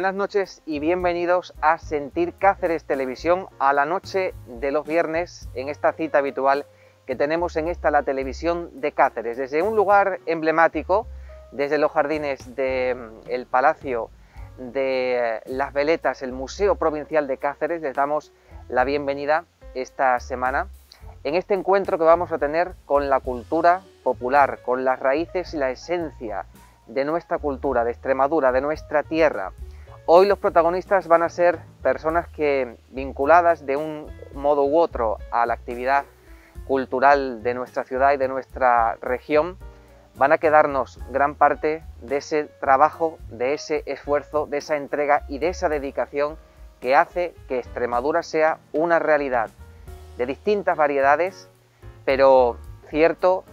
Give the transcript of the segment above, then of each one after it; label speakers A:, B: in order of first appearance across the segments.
A: Buenas noches y bienvenidos a Sentir Cáceres Televisión, a la noche de los viernes, en esta cita habitual que tenemos en la televisión de Cáceres, desde un lugar emblemático, desde los jardines del Palacio de las Veletas, el Museo Provincial de Cáceres. Les damos la bienvenida esta semana en este encuentro que vamos a tener con la cultura popular, con las raíces y la esencia de nuestra cultura, de Extremadura, de nuestra tierra. Hoy los protagonistas van a ser personas que, vinculadas de un modo u otro a la actividad cultural de nuestra ciudad y de nuestra región, van a quedarnos gran parte de ese trabajo, de ese esfuerzo, de esa entrega y de esa dedicación que hace que Extremadura sea una realidad de distintas variedades, pero cierto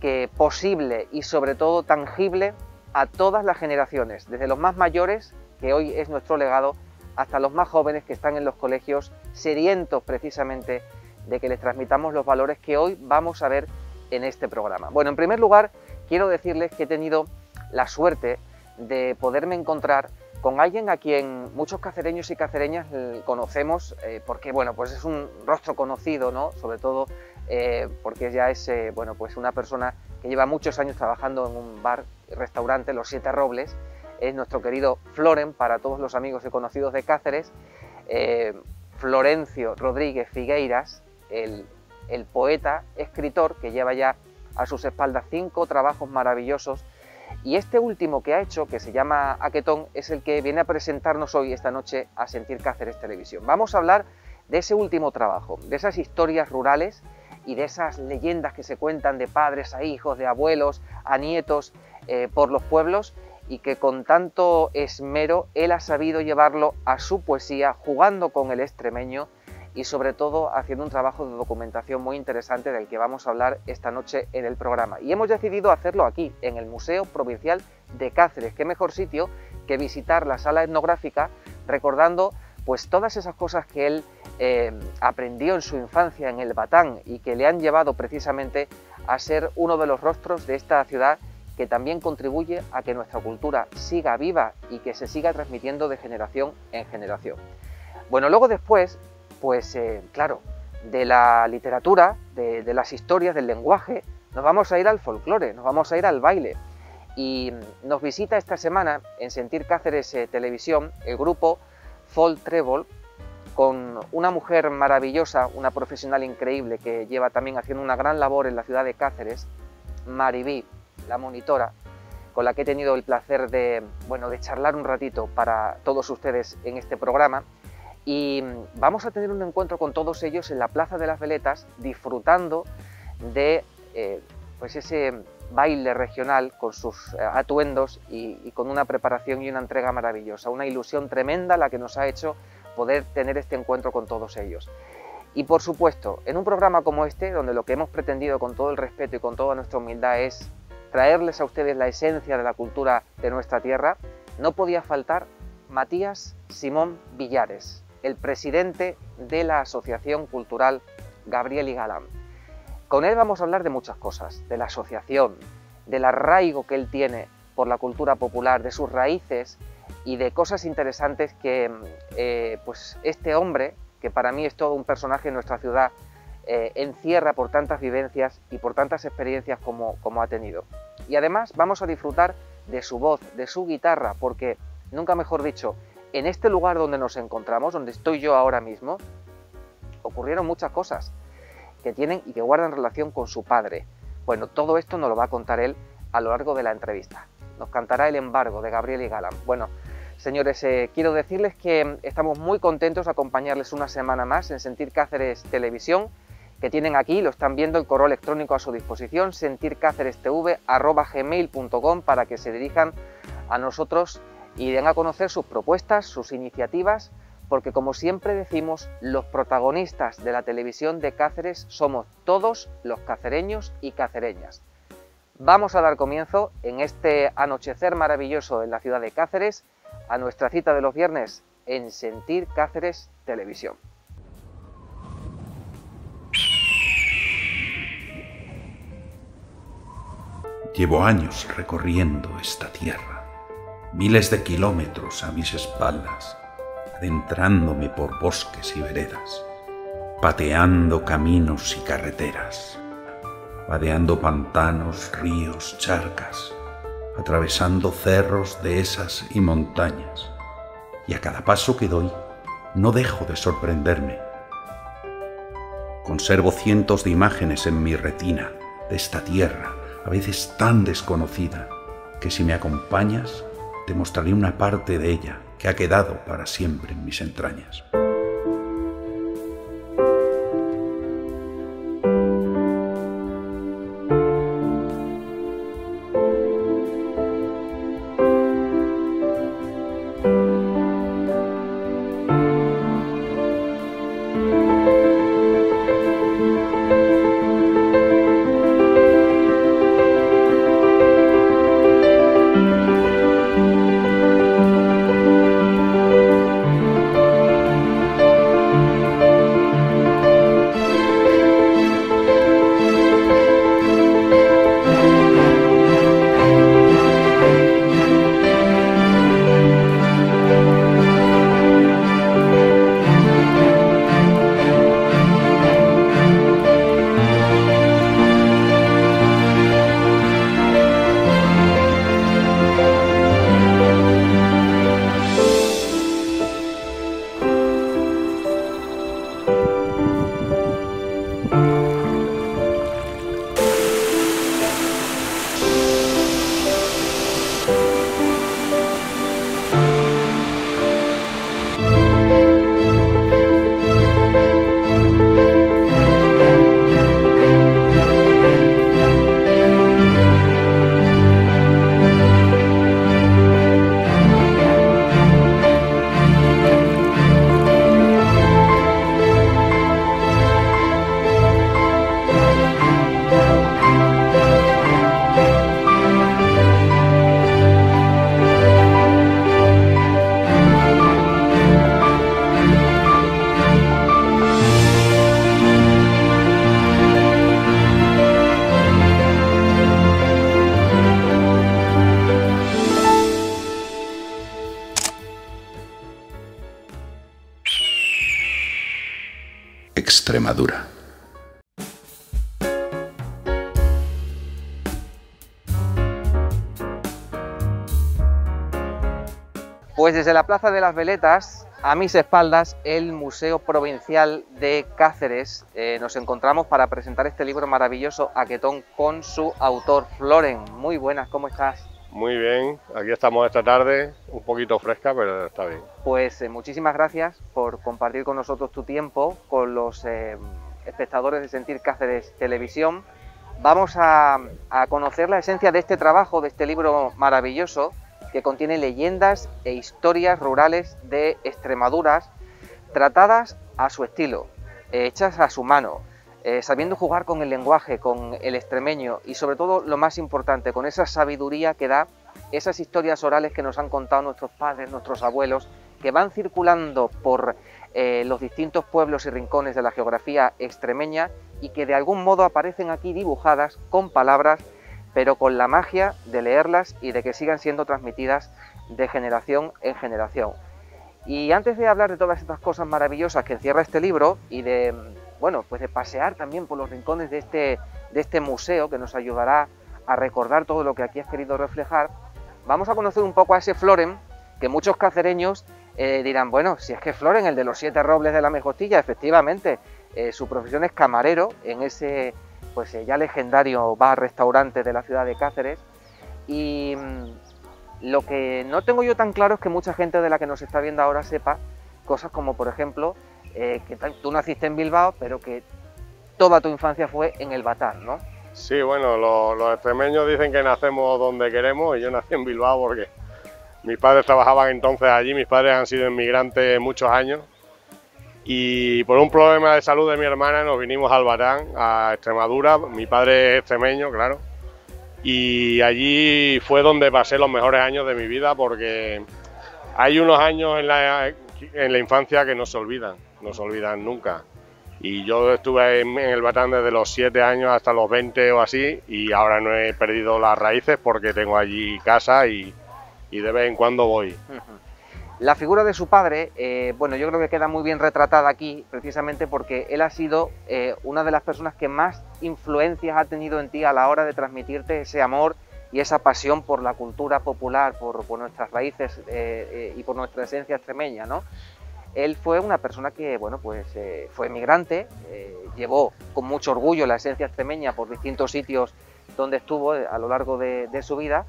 A: que posible y sobre todo tangible a todas las generaciones, desde los más mayores, que hoy es nuestro legado, hasta los más jóvenes que están en los colegios, sedientos precisamente de que les transmitamos los valores que hoy vamos a ver en este programa. Bueno, en primer lugar, quiero decirles que he tenido la suerte de poderme encontrar con alguien a quien muchos cacereños y cacereñas conocemos, porque bueno, pues es un rostro conocido, ¿no? Sobre todo porque ya es bueno, pues una persona que lleva muchos años trabajando en un bar y restaurante, Los Siete Robles. Es nuestro querido Floren, para todos los amigos y conocidos de Cáceres, Florencio Rodríguez Figueiras, el poeta, escritor, que lleva ya a sus espaldas 5 trabajos maravillosos, y este último que ha hecho, que se llama Aquetón, es el que viene a presentarnos hoy, esta noche, a Sentir Cáceres Televisión. Vamos a hablar de ese último trabajo, de esas historias rurales y de esas leyendas que se cuentan de padres a hijos, de abuelos a nietos por los pueblos, y que con tanto esmero él ha sabido llevarlo a su poesía, jugando con el extremeño y sobre todo haciendo un trabajo de documentación muy interesante del que vamos a hablar esta noche en el programa. Y hemos decidido hacerlo aquí, en el Museo Provincial de Cáceres. Qué mejor sitio que visitar la sala etnográfica, recordando pues todas esas cosas que él aprendió en su infancia en el Batán y que le han llevado precisamente a ser uno de los rostros de esta ciudad, que también contribuye a que nuestra cultura siga viva y que se siga transmitiendo de generación en generación. Bueno, luego después, pues claro, de la literatura, de las historias, del lenguaje, nos vamos a ir al folclore, nos vamos a ir al baile. Y nos visita esta semana en Sentir Cáceres Televisión el grupo Folk Trébol, con una mujer maravillosa, una profesional increíble que lleva también haciendo una gran labor en la ciudad de Cáceres, Maribí, la monitora, con la que he tenido el placer de charlar un ratito para todos ustedes en este programa. Y vamos a tener un encuentro con todos ellos en la Plaza de las Veletas, disfrutando de pues ese baile regional con sus atuendos y con una preparación y una entrega maravillosa. Una ilusión tremenda la que nos ha hecho poder tener este encuentro con todos ellos. Y por supuesto, en un programa como este, donde lo que hemos pretendido con todo el respeto y con toda nuestra humildad es traerles a ustedes la esencia de la cultura de nuestra tierra, no podía faltar Matías Simón Villares, el presidente de la Asociación Cultural Gabriel y Galán. Con él vamos a hablar de muchas cosas, de la asociación, del arraigo que él tiene por la cultura popular, de sus raíces y de cosas interesantes que pues este hombre, que para mí es todo un personaje en nuestra ciudad, encierra por tantas vivencias y por tantas experiencias como ha tenido. Y además vamos a disfrutar de su voz, de su guitarra, porque, nunca mejor dicho, en este lugar donde nos encontramos, donde estoy yo ahora mismo, ocurrieron muchas cosas que tienen y que guardan relación con su padre. Bueno, todo esto nos lo va a contar él a lo largo de la entrevista. Nos cantará El Embargo, de Gabriel y Galán. Bueno, señores, quiero decirles que estamos muy contentos de acompañarles una semana más en Sentir Cáceres Televisión, que tienen aquí, lo están viendo, el correo electrónico a su disposición, sentircacerestv@gmail.com, para que se dirijan a nosotros y den a conocer sus propuestas, sus iniciativas, porque como siempre decimos, los protagonistas de la televisión de Cáceres somos todos los cacereños y cacereñas. Vamos a dar comienzo en este anochecer maravilloso en la ciudad de Cáceres a nuestra cita de los viernes en Sentir Cáceres Televisión.
B: Llevo años recorriendo esta tierra. miles de kilómetros a mis espaldas, adentrándome por bosques y veredas, pateando caminos y carreteras, vadeando pantanos, ríos, charcas, atravesando cerros, dehesas y montañas, y a cada paso que doy no dejo de sorprenderme. Conservo cientos de imágenes en mi retina de esta tierra, a veces tan desconocida, que si me acompañas te mostraré una parte de ella que ha quedado para siempre en mis entrañas. Extremadura.
A: Pues desde la Plaza de las Veletas, a mis espaldas, el Museo Provincial de Cáceres. Nos encontramos para presentar este libro maravilloso, Aquetón, con su autor, Floren. Muy buenas, ¿cómo estás?
C: Muy bien, aquí estamos esta tarde, un poquito fresca, pero está bien.
A: Pues muchísimas gracias por compartir con nosotros tu tiempo, con los espectadores de Sentir Cáceres Televisión. Vamos a conocer la esencia de este trabajo, de este libro maravilloso, que contiene leyendas e historias rurales de Extremadura, tratadas a su estilo, hechas a su mano, sabiendo jugar con el lenguaje, con el extremeño y sobre todo, lo más importante, con esa sabiduría que da esas historias orales que nos han contado nuestros padres, nuestros abuelos, que van circulando por los distintos pueblos y rincones de la geografía extremeña y que de algún modo aparecen aquí dibujadas con palabras, pero con la magia de leerlas y de que sigan siendo transmitidas de generación en generación. Y antes de hablar de todas estas cosas maravillosas que encierra este libro y de, bueno, pues de pasear también por los rincones de este museo que nos ayudará a recordar todo lo que aquí has querido reflejar, vamos a conocer un poco a ese Floren, que muchos cacereños dirán, bueno, si es que Floren, el de los 7 robles de la Mejostilla, efectivamente, su profesión es camarero en ese pues ya legendario bar-restaurante de la ciudad de Cáceres. Y lo que no tengo yo tan claro es que mucha gente de la que nos está viendo ahora sepa cosas como, por ejemplo, que tú naciste en Bilbao, pero que toda tu infancia fue en el Batán, ¿no?
C: Sí, bueno, los extremeños dicen que nacemos donde queremos y yo nací en Bilbao porque mis padres trabajaban entonces allí, mis padres han sido inmigrantes muchos años y por un problema de salud de mi hermana nos vinimos al Batán, a Extremadura. Mi padre es extremeño, claro, y allí fue donde pasé los mejores años de mi vida porque hay unos años en la infancia que no se olvidan nunca. Y yo estuve en el Batán desde los 7 años hasta los 20 o así y ahora no he perdido las raíces porque tengo allí casa y y de vez en cuando voy.
A: La figura de su padre, bueno, yo creo que queda muy bien retratada aquí, precisamente porque él ha sido una de las personas que más influencias ha tenido en ti a la hora de transmitirte ese amor y esa pasión por la cultura popular, por nuestras raíces y por nuestra esencia extremeña, ¿no? Él fue una persona que, bueno, pues fue emigrante, llevó con mucho orgullo la esencia extremeña por distintos sitios donde estuvo a lo largo de su vida,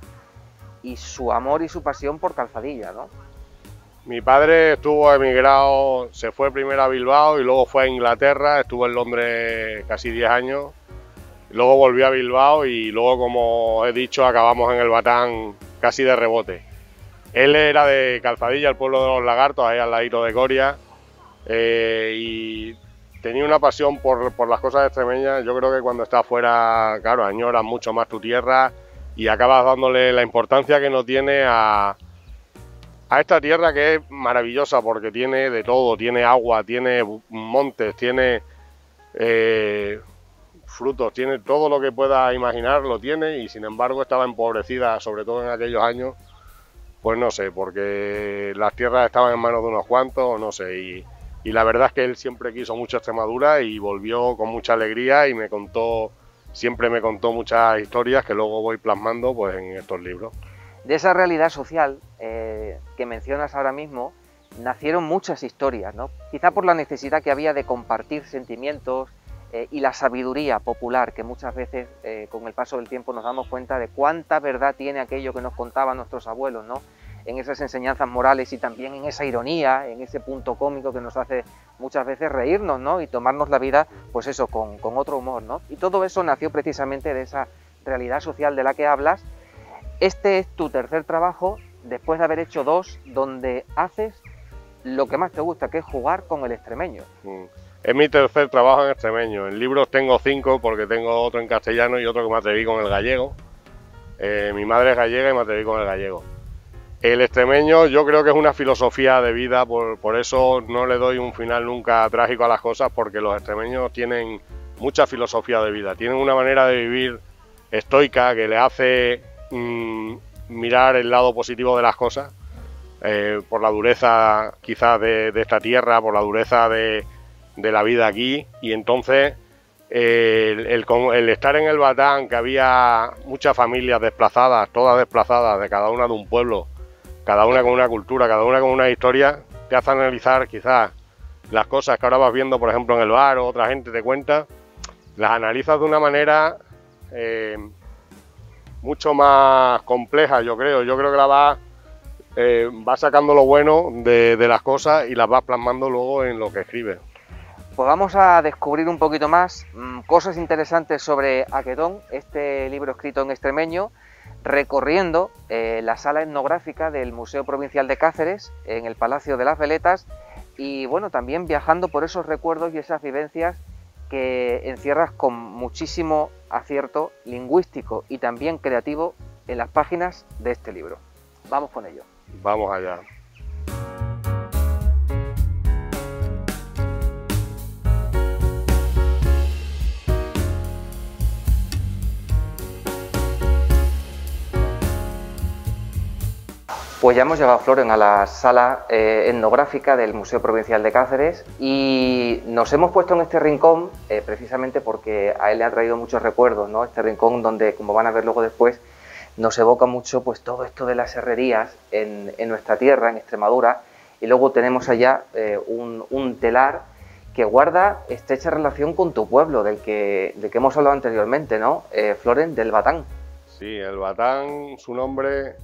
A: y su amor y su pasión por Calzadilla, ¿no?
C: Mi padre estuvo emigrado, se fue primero a Bilbao y luego fue a Inglaterra, estuvo en Londres casi 10 años, luego volvió a Bilbao y luego, como he dicho, acabamos en el Batán casi de rebote. Él era de Calzadilla, el pueblo de los Lagartos, ahí al ladito de Coria, y tenía una pasión por las cosas extremeñas. Yo creo que cuando estás fuera, claro, añoras mucho más tu tierra y acabas dándole la importancia que no tiene a esta tierra, que es maravillosa porque tiene de todo, tiene agua, tiene montes, tiene frutos, tiene todo lo que pueda imaginar, lo tiene, y sin embargo estaba empobrecida, sobre todo en aquellos años, pues no sé, porque las tierras estaban en manos de unos cuantos, no sé, y la verdad es que él siempre quiso mucho Extremadura y volvió con mucha alegría y siempre me contó muchas historias que luego voy plasmando pues en estos libros.
A: De esa realidad social que mencionas ahora mismo, nacieron muchas historias, ¿no? Quizá por la necesidad que había de compartir sentimientos y la sabiduría popular, que muchas veces con el paso del tiempo nos damos cuenta de cuánta verdad tiene aquello que nos contaban nuestros abuelos, ¿no? En esas enseñanzas morales y también en esa ironía, en ese punto cómico que nos hace muchas veces reírnos, ¿no? Y tomarnos la vida, pues eso, con otro humor, ¿no? Y todo eso nació precisamente de esa realidad social de la que hablas. Este es tu tercer trabajo, después de haber hecho 2, donde haces lo que más te gusta, que es jugar con el extremeño.
C: Es mi tercer trabajo en extremeño. En libros tengo 5, porque tengo otro en castellano y otro que me atreví con el gallego. Mi madre es gallega y me atreví con el gallego. El extremeño yo creo que es una filosofía de vida, por eso no le doy un final nunca trágico a las cosas, porque los extremeños tienen mucha filosofía de vida, tienen una manera de vivir estoica que le hace mirar el lado positivo de las cosas, por la dureza quizás de esta tierra, por la dureza de la vida aquí, y entonces el estar en el Batán, que había muchas familias desplazadas, todas desplazadas, de cada una de un pueblo, cada una con una cultura, cada una con una historia, te hace analizar quizás las cosas que ahora vas viendo, por ejemplo, en el bar o otra gente te cuenta, las analizas de una manera mucho más compleja, yo creo que la vas sacando lo bueno de las cosas y las vas plasmando luego en lo que escribes.
A: Pues vamos a descubrir un poquito más cosas interesantes sobre Aquetón, este libro escrito en extremeño, recorriendo la sala etnográfica del Museo Provincial de Cáceres, en el Palacio de las Veletas, y bueno, también viajando por esos recuerdos y esas vivencias que encierras con muchísimo acierto lingüístico y también creativo en las páginas de este libro. Vamos con ello.
C: Vamos allá.
A: Pues ya hemos llegado, Floren, a la sala etnográfica del Museo Provincial de Cáceres y nos hemos puesto en este rincón precisamente porque a él le ha traído muchos recuerdos, ¿no? Este rincón donde, como van a ver luego después, nos evoca mucho pues todo esto de las herrerías en nuestra tierra, en Extremadura, y luego tenemos allá un telar que guarda estrecha relación con tu pueblo, del que hemos hablado anteriormente, ¿no? Floren, del Batán.
C: Sí, el Batán, su nombre...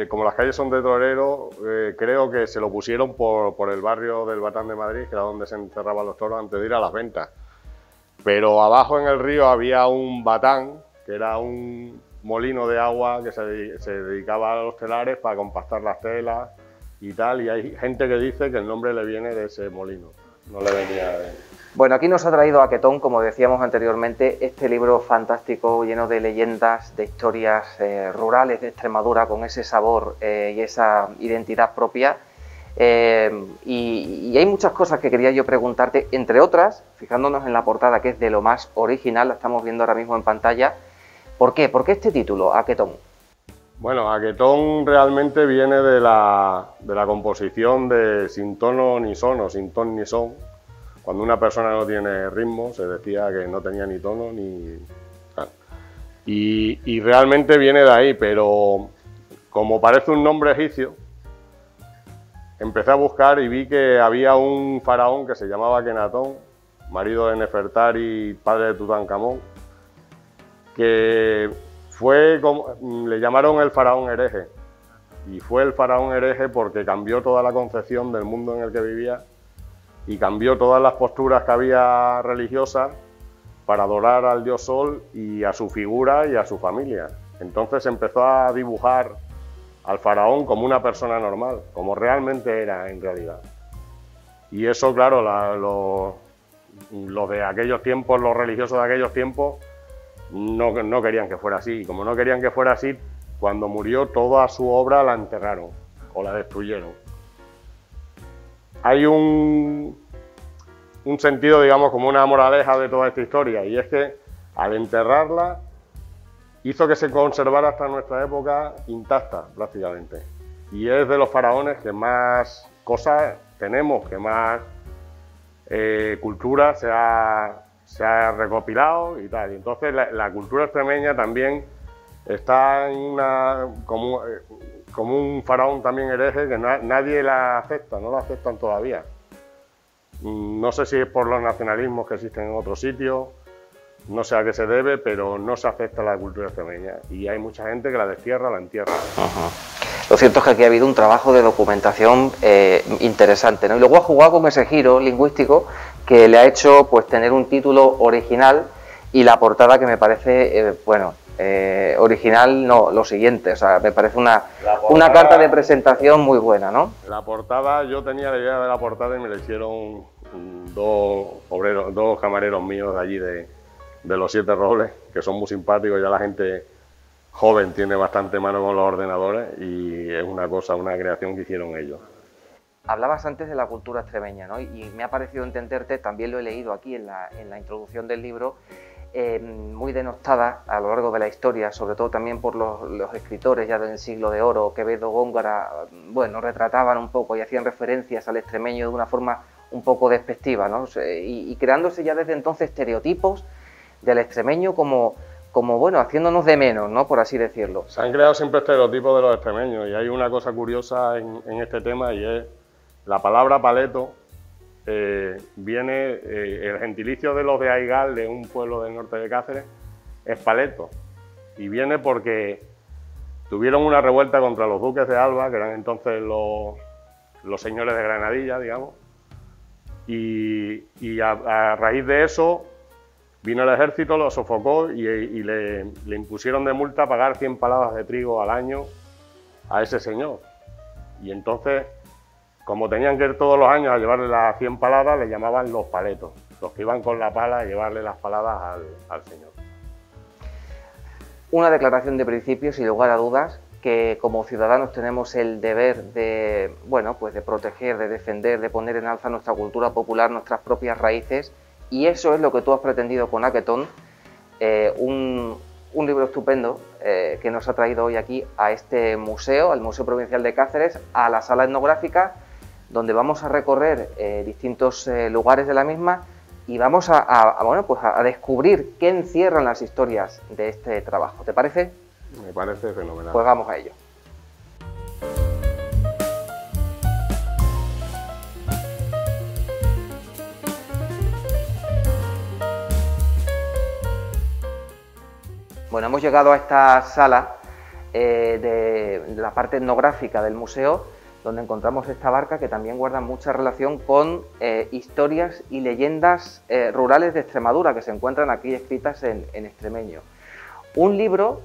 C: como las calles son de torero, creo que se lo pusieron por el barrio del Batán de Madrid, que era donde se enterraban los toros antes de ir a las ventas. Pero abajo en el río había un batán, que era un molino de agua que se dedicaba a los telares para compactar las telas y tal, y hay gente que dice que el nombre le viene de ese molino, no le venía de...
A: Bueno, aquí nos ha traído Aquetón, como decíamos anteriormente, este libro fantástico lleno de leyendas, de historias rurales de Extremadura, con ese sabor y esa identidad propia. Y hay muchas cosas que quería yo preguntarte, entre otras, fijándonos en la portada, que es de lo más original, la estamos viendo ahora mismo en pantalla. ¿Por qué? ¿Por qué este título, Aquetón?
C: Bueno, Aquetón realmente viene de la composición de sin tono ni son o sin ton ni son. Cuando una persona no tiene ritmo, se decía que no tenía ni tono ni... Y realmente viene de ahí, pero como parece un nombre egipcio, empecé a buscar y vi que había un faraón que se llamaba Akenatón, marido de Nefertari, padre de Tutankamón, que fue como, le llamaron el faraón hereje, y fue el faraón hereje porque cambió toda la concepción del mundo en el que vivía y cambió todas las posturas que había religiosas para adorar al dios Sol y a su figura y a su familia. Entonces empezó a dibujar al faraón como una persona normal, como realmente era en realidad. Y eso, claro, los de aquellos tiempos, los religiosos de aquellos tiempos, no querían que fuera así. Y como no querían que fuera así, cuando murió toda su obra la enterraron o la destruyeron. Hay un sentido, digamos, como una moraleja de toda esta historia, y es que al enterrarla hizo que se conservara hasta nuestra época intacta prácticamente. Y es de los faraones que más cosas tenemos, que más cultura se ha recopilado y tal. Y entonces la cultura extremeña también está en como un faraón también hereje que nadie la acepta, no la aceptan todavía. No sé si es por los nacionalismos que existen en otros sitios, no sé a qué se debe, pero no se acepta la cultura extremeña y hay mucha gente que la destierra, la entierra.
A: Lo cierto es que aquí ha habido un trabajo de documentación interesante, ¿no? Y luego ha jugado con ese giro lingüístico que le ha hecho pues tener un título original y la portada que me parece, original, no, lo siguiente, o sea, me parece una carta de presentación muy buena, ¿no?
C: La portada, yo tenía la idea de la portada y me la hicieron dos camareros míos de allí de los Siete Robles, que son muy simpáticos, ya la gente joven tiene bastante mano con los ordenadores y es una creación que hicieron ellos.
A: Hablabas antes de la cultura extremeña, ¿no? Y me ha parecido entenderte, también lo he leído aquí en la introducción del libro, muy denostada a lo largo de la historia, sobre todo también por los escritores ya del siglo de oro, Quevedo, Góngora, bueno, retrataban un poco y hacían referencias al extremeño de una forma un poco despectiva, ¿no? Y creándose ya desde entonces estereotipos del extremeño como bueno, haciéndonos de menos, ¿no? Por así decirlo.
C: Se han creado siempre estereotipos de los extremeños y hay una cosa curiosa en este tema y es la palabra paleto. Viene el gentilicio de los de Aigal, de un pueblo del norte de Cáceres, es paleto, y viene porque tuvieron una revuelta contra los duques de Alba, que eran entonces los señores de Granadilla, digamos, y a raíz de eso vino el ejército, lo sofocó y le impusieron de multa pagar 100 paladas de trigo al año a ese señor, y entonces, como tenían que ir todos los años a llevarle las 100 paladas, le llamaban los paletos, los que iban con la pala a llevarle las paladas al señor.
A: Una declaración de principio, sin lugar a dudas, que como ciudadanos tenemos el deber de, bueno, pues de proteger, de defender, de poner en alza nuestra cultura popular, nuestras propias raíces, y eso es lo que tú has pretendido con Aquetón, un libro estupendo que nos ha traído hoy aquí a este museo, al Museo Provincial de Cáceres, a la sala etnográfica, donde vamos a recorrer distintos lugares de la misma y vamos a descubrir qué encierran las historias de este trabajo. ¿Te parece?
C: Me parece fenomenal.
A: Pues vamos a ello. Bueno, hemos llegado a esta sala de la parte etnográfica del museo, donde encontramos esta barca que también guarda mucha relación con historias y leyendas rurales de Extremadura que se encuentran aquí escritas en extremeño. Un libro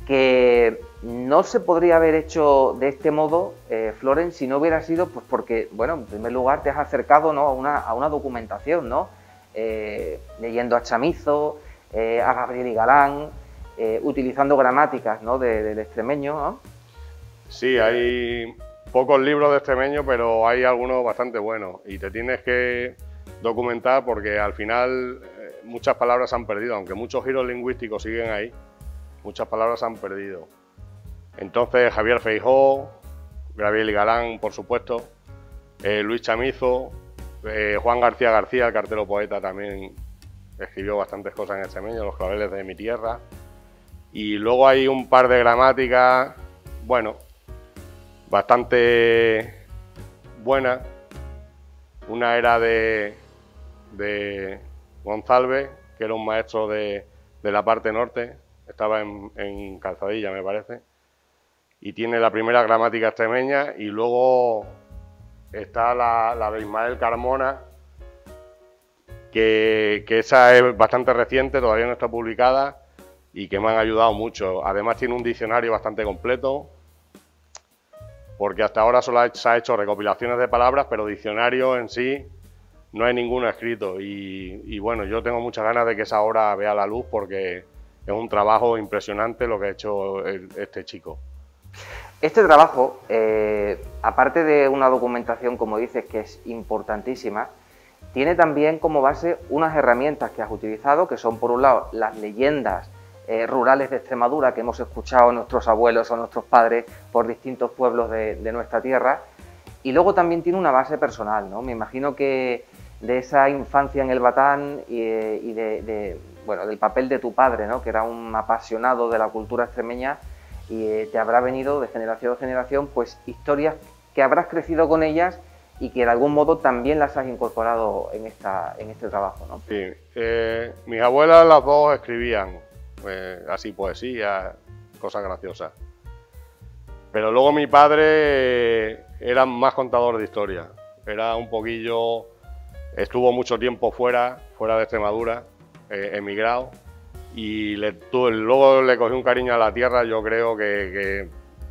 A: que no se podría haber hecho de este modo, Floren, si no hubiera sido pues porque, bueno, en primer lugar te has acercado, ¿no?, a una documentación, ¿no? Leyendo a Chamizo, a Gabriel y Galán, utilizando gramáticas, ¿no?, del extremeño, ¿no?
C: Sí, hay pocos libros de extremeño, pero hay algunos bastante buenos y te tienes que documentar porque al final muchas palabras se han perdido, aunque muchos giros lingüísticos siguen ahí, muchas palabras se han perdido. Entonces Javier Feijóo, Gabriel Galán, por supuesto, Luis Chamizo, Juan García García, el cartero poeta, también escribió bastantes cosas en extremeño, Los claveles de mi tierra. Y luego hay un par de gramáticas, bueno, bastante buenas. Una era de González, que era un maestro de la parte norte, estaba en Calzadilla, me parece, y tiene la primera gramática extremeña, y luego está la de Ismael Carmona, que esa es bastante reciente, todavía no está publicada, y que me han ayudado mucho. Además tiene un diccionario bastante completo, porque hasta ahora solo se ha hecho recopilaciones de palabras, pero diccionario en sí no hay ninguno escrito. Y bueno, yo tengo muchas ganas de que esa obra vea la luz, porque es un trabajo impresionante lo que ha hecho este chico.
A: Este trabajo, aparte de una documentación, como dices, que es importantísima, tiene también como base unas herramientas que has utilizado, que son, por un lado, las leyendas rurales de Extremadura que hemos escuchado a nuestros abuelos o a nuestros padres por distintos pueblos de nuestra tierra, y luego también tiene una base personal, ¿no? Me imagino que de esa infancia en el Batán y bueno, del papel de tu padre, ¿no? Que era un apasionado de la cultura extremeña, y te habrá venido de generación a generación pues historias que habrás crecido con ellas y que de algún modo también las has incorporado en este trabajo, ¿no?
C: Sí, mis abuelas las dos escribían así poesía, cosas graciosas. Pero luego mi padre era más contador de historias, era un poquillo, estuvo mucho tiempo fuera de Extremadura, emigrado, y luego le cogí un cariño a la tierra. Yo creo que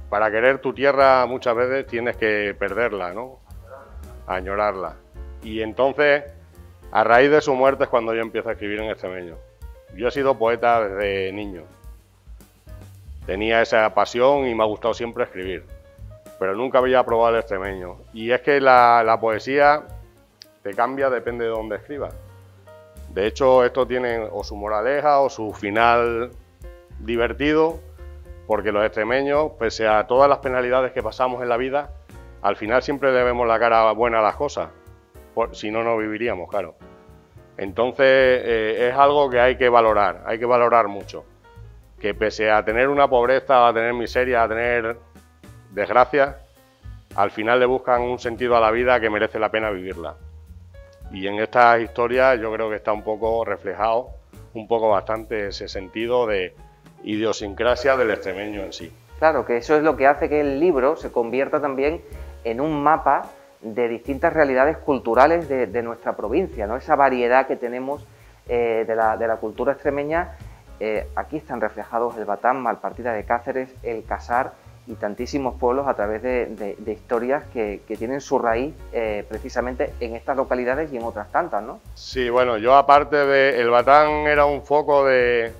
C: para querer tu tierra muchas veces tienes que perderla, ¿no? Añorarla. Y entonces, a raíz de su muerte es cuando yo empiezo a escribir en extremeño. Yo he sido poeta desde niño. Tenía esa pasión y me ha gustado siempre escribir, pero nunca había probado el extremeño. Y es que la poesía te cambia, depende de dónde escribas. De hecho, esto tiene o su moraleja o su final divertido, porque los extremeños, pese a todas las penalidades que pasamos en la vida, al final siempre le vemos la cara buena a las cosas, si no, no viviríamos, claro. Entonces es algo que hay que valorar mucho, que pese a tener una pobreza, a tener miseria, a tener desgracia, al final le buscan un sentido a la vida que merece la pena vivirla. Y en estas historias yo creo que está un poco reflejado, bastante ese sentido de idiosincrasia del extremeño en sí.
A: Claro, que eso es lo que hace que el libro se convierta también en un mapa de distintas realidades culturales de nuestra provincia, ¿no? Esa variedad que tenemos de la cultura extremeña. Aquí están reflejados el Batán, Malpartida de Cáceres, el Casar y tantísimos pueblos a través de historias que tienen su raíz precisamente en estas localidades y en otras tantas, ¿no?
C: Sí, bueno, yo aparte el Batán era un foco de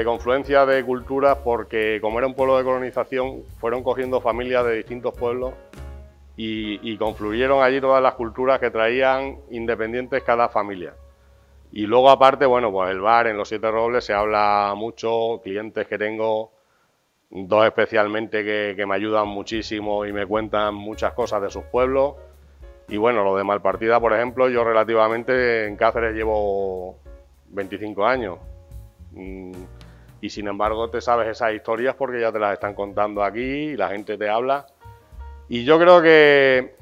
C: confluencia de culturas, porque como era un pueblo de colonización, fueron cogiendo familias de distintos pueblos y confluyeron allí todas las culturas que traían independientes cada familia. Y luego aparte, bueno, pues el bar en Los Siete Robles se habla mucho, clientes que tengo, dos especialmente que me ayudan muchísimo y me cuentan muchas cosas de sus pueblos. Y bueno, lo de Malpartida, por ejemplo, yo relativamente en Cáceres llevo 25 años. Y sin embargo te sabes esas historias porque ya te las están contando aquí y la gente te habla. Y yo creo que,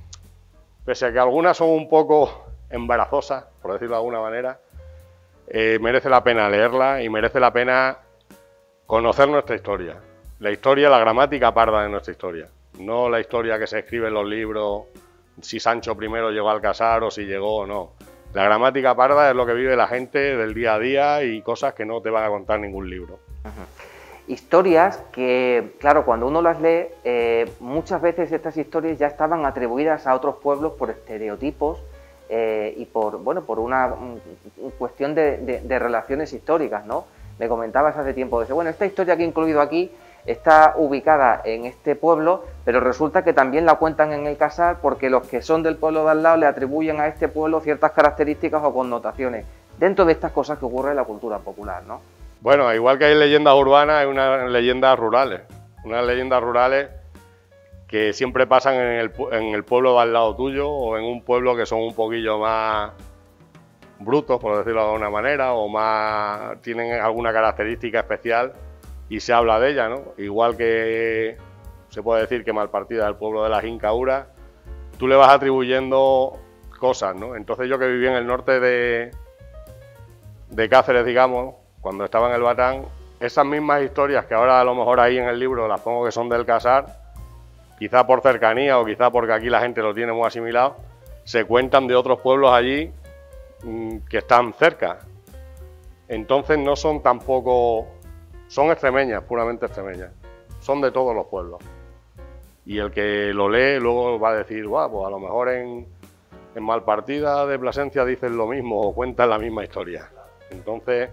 C: pese a que algunas son un poco embarazosas, por decirlo de alguna manera, merece la pena leerla y merece la pena conocer nuestra historia. La historia, la gramática parda de nuestra historia. No la historia que se escribe en los libros, si Sancho I llegó al Casar o si llegó o no. La gramática parda es lo que vive la gente del día a día y cosas que no te van a contar ningún libro.
A: Historias que, claro, cuando uno las lee, muchas veces estas historias ya estaban atribuidas a otros pueblos por estereotipos y por una cuestión de relaciones históricas, ¿no? Me comentabas hace tiempo, bueno, esta historia que he incluido aquí está ubicada en este pueblo, pero resulta que también la cuentan en el Casar porque los que son del pueblo de al lado le atribuyen a este pueblo ciertas características o connotaciones, dentro de estas cosas que ocurren en la cultura popular, ¿no?
C: Bueno, igual que hay leyendas urbanas, hay unas leyendas rurales. Unas leyendas rurales que siempre pasan en el pueblo de al lado tuyo o en un pueblo que son un poquillo más brutos, por decirlo de alguna manera, o más tienen alguna característica especial y se habla de ella, ¿no? Igual que se puede decir que Malpartida es el pueblo de las Incaúras, tú le vas atribuyendo cosas, ¿no? Entonces yo que viví en el norte de Cáceres, digamos, cuando estaba en el Batán, esas mismas historias que ahora a lo mejor ahí en el libro las pongo que son del Casar, quizá por cercanía o quizá porque aquí la gente lo tiene muy asimilado, se cuentan de otros pueblos allí que están cerca. Entonces no son tampoco, son extremeñas, puramente extremeñas, son de todos los pueblos. Y el que lo lee luego va a decir, guau, pues a lo mejor en Malpartida de Plasencia dicen lo mismo o cuentan la misma historia. Entonces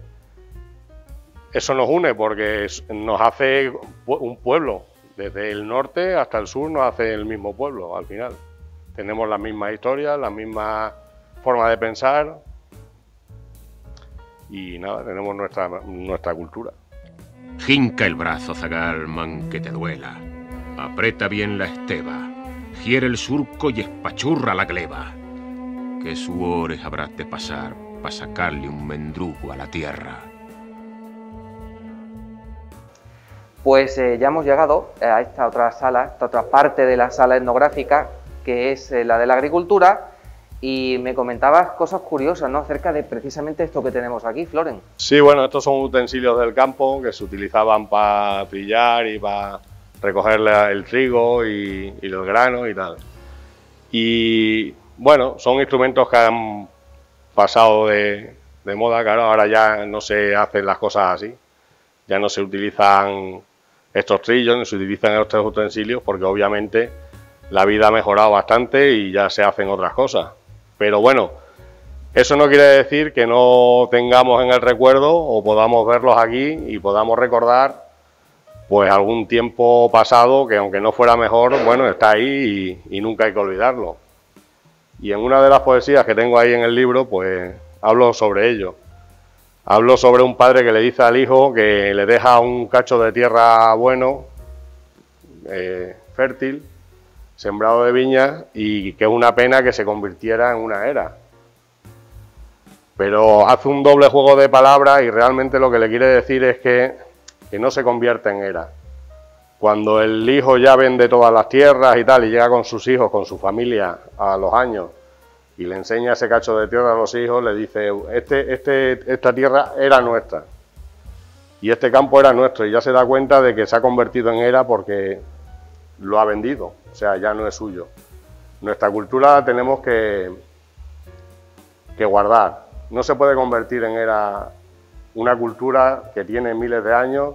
C: eso nos une porque nos hace un pueblo. Desde el norte hasta el sur nos hace el mismo pueblo al final. Tenemos las mismas historias, la misma forma de pensar y nada, tenemos nuestra cultura.
D: Jinca el brazo, Zagalman, que te duela. Aprieta bien la esteba, giere el surco y espachurra la gleba. Qué suores habrás de pasar para sacarle un mendrugo a la tierra.
A: Pues ya hemos llegado a esta otra sala, esta otra parte de la sala etnográfica, que es la de la agricultura, y me comentabas cosas curiosas, ¿no?, acerca de precisamente esto que tenemos aquí, Floren.
C: Sí, bueno, estos son utensilios del campo que se utilizaban para trillar y para recoger el trigo y los granos y tal. Y bueno, son instrumentos que han pasado de moda, claro, ahora ya no se hacen las cosas así, ya no se utilizan estos trillos, no se utilizan estos utensilios porque obviamente la vida ha mejorado bastante y ya se hacen otras cosas. Pero bueno, eso no quiere decir que no tengamos en el recuerdo o podamos verlos aquí y podamos recordar pues algún tiempo pasado que aunque no fuera mejor, bueno, está ahí y nunca hay que olvidarlo. Y en una de las poesías que tengo ahí en el libro, pues hablo sobre ello. Hablo sobre un padre que le dice al hijo que le deja un cacho de tierra bueno, fértil, sembrado de viñas, y que es una pena que se convirtiera en una era. Pero hace un doble juego de palabras y realmente lo que le quiere decir es que no se convierta en era. Cuando el hijo ya vende todas las tierras y tal y llega con sus hijos, con su familia a los años y le enseña ese cacho de tierra a los hijos, le dice, esta tierra era nuestra y este campo era nuestro, y ya se da cuenta de que se ha convertido en era porque lo ha vendido, o sea, ya no es suyo. Nuestra cultura tenemos que guardar, no se puede convertir en era una cultura que tiene miles de años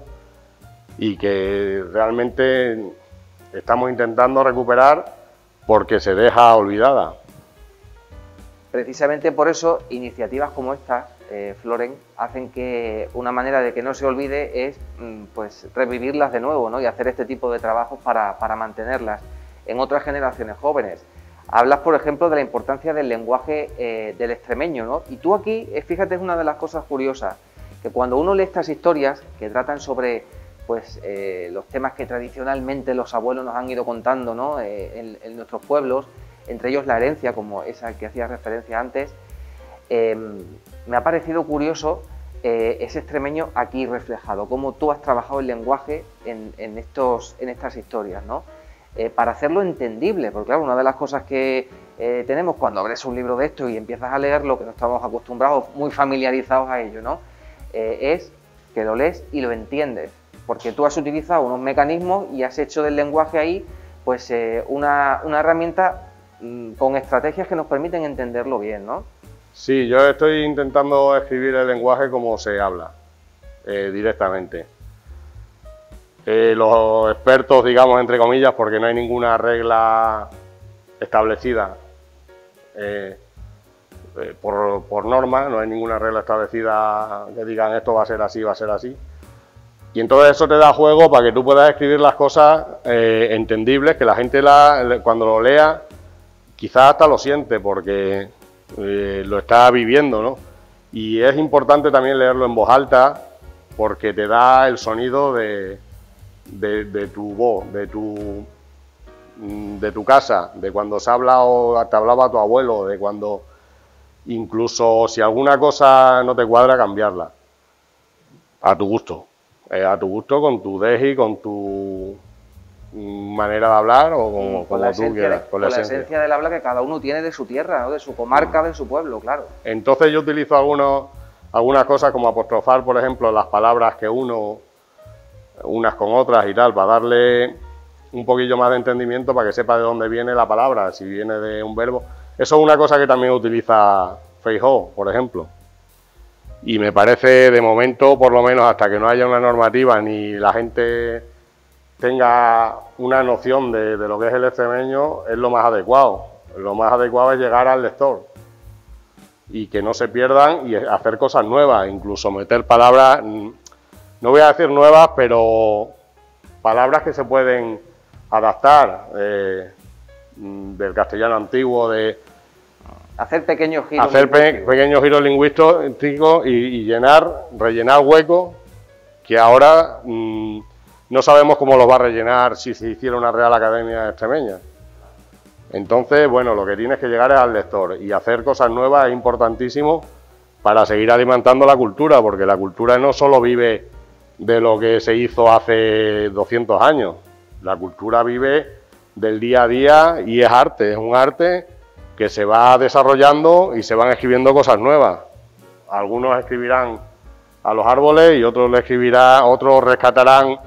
C: y que realmente estamos intentando recuperar porque se deja olvidada.
A: Precisamente por eso, iniciativas como estas, Floren, hacen que una manera de que no se olvide es pues revivirlas de nuevo, ¿no?, y hacer este tipo de trabajos para mantenerlas en otras generaciones jóvenes. Hablas, por ejemplo, de la importancia del lenguaje del extremeño, ¿no? Y tú aquí, fíjate, es una de las cosas curiosas, que cuando uno lee estas historias que tratan sobre pues los temas que tradicionalmente los abuelos nos han ido contando, ¿no?, en nuestros pueblos, entre ellos la herencia, como esa que hacía referencia antes, me ha parecido curioso ese extremeño aquí reflejado, cómo tú has trabajado el lenguaje en estas historias, ¿no?, para hacerlo entendible, porque claro, una de las cosas que tenemos cuando abres un libro de esto y empiezas a leerlo, que no estamos acostumbrados, muy familiarizados a ello, ¿no?, es que lo lees y lo entiendes, porque tú has utilizado unos mecanismos y has hecho del lenguaje ahí pues una herramienta con estrategias que nos permiten entenderlo bien, ¿no?
C: Sí, yo estoy intentando escribir el lenguaje como se habla, directamente. Los expertos, digamos, entre comillas, porque no hay ninguna regla establecida por norma, no hay ninguna regla establecida que digan esto va a ser así, va a ser así. Y entonces eso te da juego para que tú puedas escribir las cosas entendibles, que la gente cuando lo lea quizás hasta lo siente porque lo está viviendo, ¿no? Y es importante también leerlo en voz alta porque te da el sonido de tu voz, de tu casa, de cuando se habla o te hablaba tu abuelo, de cuando incluso si alguna cosa no te cuadra, cambiarla a tu gusto con tu deje, con tu manera de hablar o como tú quieras.
A: Con la esencia del habla que cada uno tiene de su tierra, ¿no? De su comarca, de su pueblo, claro.
C: Entonces yo utilizo algunas cosas como apostrofar, por ejemplo, las palabras que unas con otras y tal, para darle un poquillo más de entendimiento, para que sepa de dónde viene la palabra, si viene de un verbo. Eso es una cosa que también utiliza Feijóo, por ejemplo. Y me parece, de momento, por lo menos hasta que no haya una normativa ni la gente tenga una noción de lo que es el extremeño, es lo más adecuado. Lo más adecuado es llegar al lector y que no se pierdan y hacer cosas nuevas, incluso meter palabras, no voy a decir nuevas, pero palabras que se pueden adaptar del castellano antiguo, de
A: hacer pequeños giros.
C: Hacer pequeños giros lingüísticos y rellenar huecos que ahora no sabemos cómo los va a rellenar si se hiciera una Real Academia Extremeña. Entonces, bueno, lo que tienes que llegar es al lector y hacer cosas nuevas es importantísimo para seguir alimentando la cultura, porque la cultura no solo vive de lo que se hizo hace 200 años, la cultura vive del día a día y es arte, es un arte que se va desarrollando y se van escribiendo cosas nuevas. Algunos escribirán a los árboles y otros rescatarán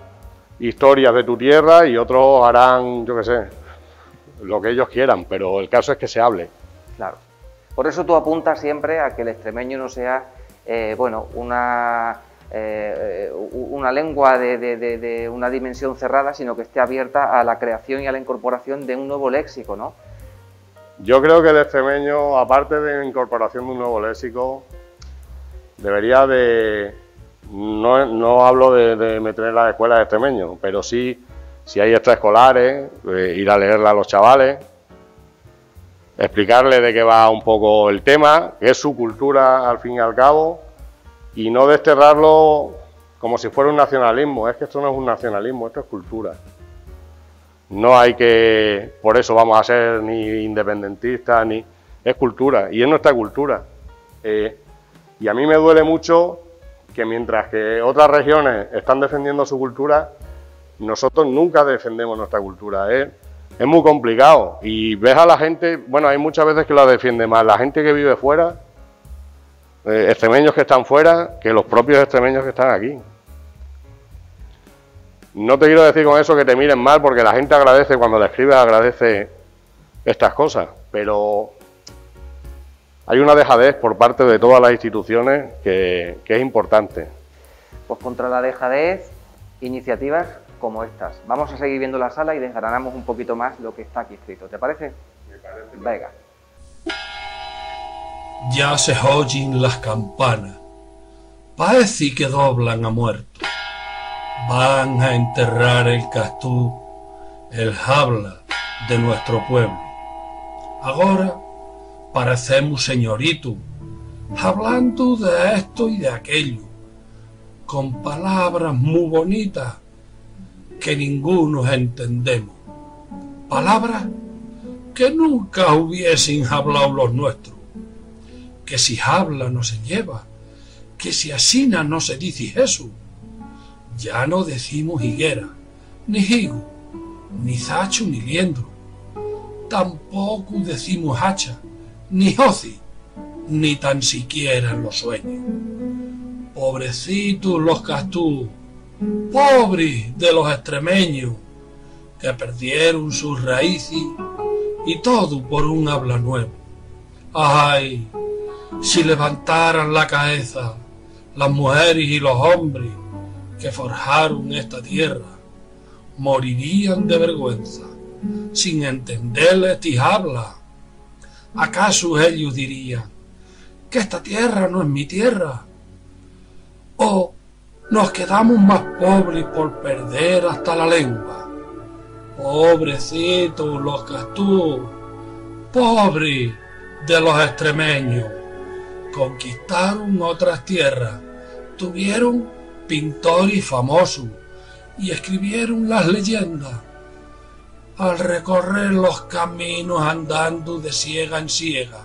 C: historias de tu tierra y otros harán, yo qué sé, lo que ellos quieran, pero el caso es que se hable.
A: Claro. Por eso tú apuntas siempre a que el extremeño no sea, una lengua de una dimensión cerrada, sino que esté abierta a la creación y a la incorporación de un nuevo léxico, ¿no?
C: Yo creo que el extremeño, aparte de la incorporación de un nuevo léxico, debería de... No hablo de meter en las escuelas de extremeño, pero sí, si hay extraescolares, ir a leerla a los chavales, explicarles de qué va un poco el tema, que es su cultura al fin y al cabo, y no desterrarlo como si fuera un nacionalismo. Es que esto no es un nacionalismo, esto es cultura. No hay que, por eso vamos a ser ni independentistas, ni... Es cultura, y es nuestra cultura. Y a mí me duele mucho que mientras que otras regiones están defendiendo su cultura, nosotros nunca defendemos nuestra cultura. Es muy complicado. Y ves a la gente, bueno, hay muchas veces que la defiende más la gente que vive fuera, extremeños que están fuera, que los propios extremeños que están aquí. No te quiero decir con eso que te miren mal, porque la gente agradece, cuando le escribes agradece estas cosas, pero hay una dejadez por parte de todas las instituciones que es importante.
A: Pues contra la dejadez, iniciativas como estas. Vamos a seguir viendo la sala y desgranamos un poquito más lo que está aquí escrito. ¿Te parece?
C: Me parece.
A: Venga.
E: Ya se oyen las campanas, parece que doblan a muerto. Van a enterrar el castú, el habla de nuestro pueblo. Ahora parecemos señoritos, hablando de esto y de aquello, con palabras muy bonitas que ninguno entendemos. Palabras que nunca hubiesen hablado los nuestros. Que si habla no se lleva, que si asina no se dice eso. Ya no decimos higuera, ni higo, ni zacho, ni liendro. Tampoco decimos hacha, ni hoci, ni tan siquiera en los sueños. Pobrecitos los castús, pobres de los extremeños, que perdieron sus raíces y todo por un habla nuevo. ¡Ay! Si levantaran la cabeza las mujeres y los hombres que forjaron esta tierra, morirían de vergüenza, sin entenderles ti habla. ¿Acaso ellos dirían que esta tierra no es mi tierra? ¿O nos quedamos más pobres por perder hasta la lengua? Pobrecitos los castús, pobres de los extremeños, conquistaron otras tierras, tuvieron pintor y famoso, y escribieron las leyendas. Al recorrer los caminos andando de siega en siega,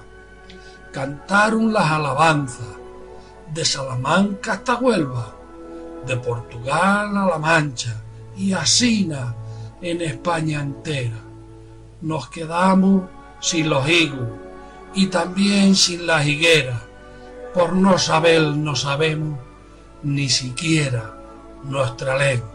E: cantaron las alabanzas de Salamanca hasta Huelva, de Portugal a La Mancha y asina en España entera. Nos quedamos sin los higos y también sin las higueras, por no saber no sabemos ni siquiera nuestra lengua.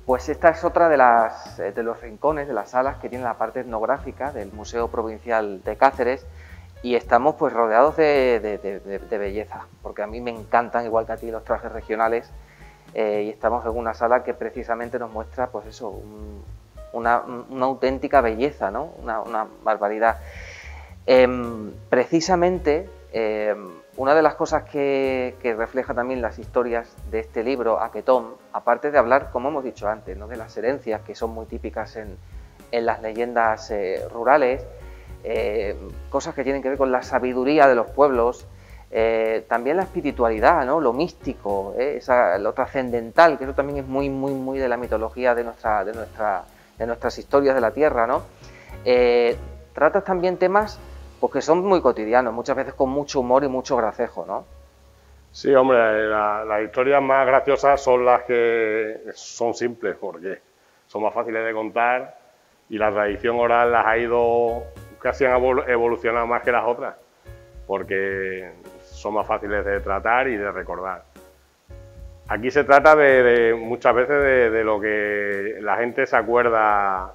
A: Pues esta es otra de los rincones, de las salas que tiene la parte etnográfica del Museo Provincial de Cáceres, y estamos pues rodeados de belleza, porque a mí me encantan, igual que a ti, los trajes regionales, y estamos en una sala que precisamente nos muestra pues eso, una auténtica belleza, ¿no? Una barbaridad. Precisamente una de las cosas que refleja también las historias de este libro, Aquetón, aparte de hablar, como hemos dicho antes, ¿no?, de las herencias que son muy típicas en las leyendas rurales, cosas que tienen que ver con la sabiduría de los pueblos, también la espiritualidad, ¿no?, lo místico, lo trascendental, que eso también es muy de la mitología de nuestras historias de la tierra, ¿no? Tratas también temas pues que son muy cotidianos, muchas veces con mucho humor y mucho gracejo, ¿no?
C: Sí, hombre, las historias más graciosas son las que son simples, porque son más fáciles de contar y la tradición oral las ha ido, casi han evolucionado más que las otras, porque son más fáciles de tratar y de recordar. Aquí se trata muchas veces de lo que la gente se acuerda,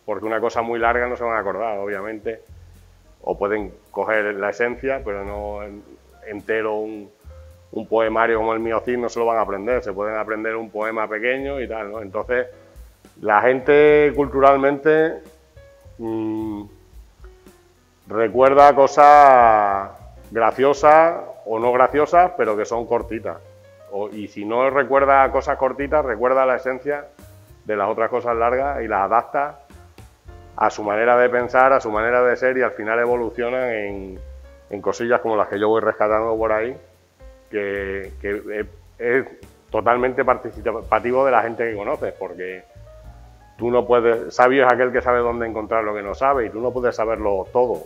C: porque una cosa muy larga no se van a acordar, obviamente, o pueden coger la esencia, pero no entero un poemario como el mío Cid no se lo van a aprender, se pueden aprender un poema pequeño y tal, ¿no? Entonces, la gente culturalmente recuerda cosas graciosas o no graciosas, pero que son cortitas. Y si no recuerda cosas cortitas, recuerda la esencia de las otras cosas largas y las adapta a su manera de pensar, a su manera de ser, y al final evolucionan en cosillas como las que yo voy rescatando por ahí, que es totalmente participativo de la gente que conoces, porque tú no puedes, sabio es aquel que sabe dónde encontrar lo que no sabe, y tú no puedes saberlo todo.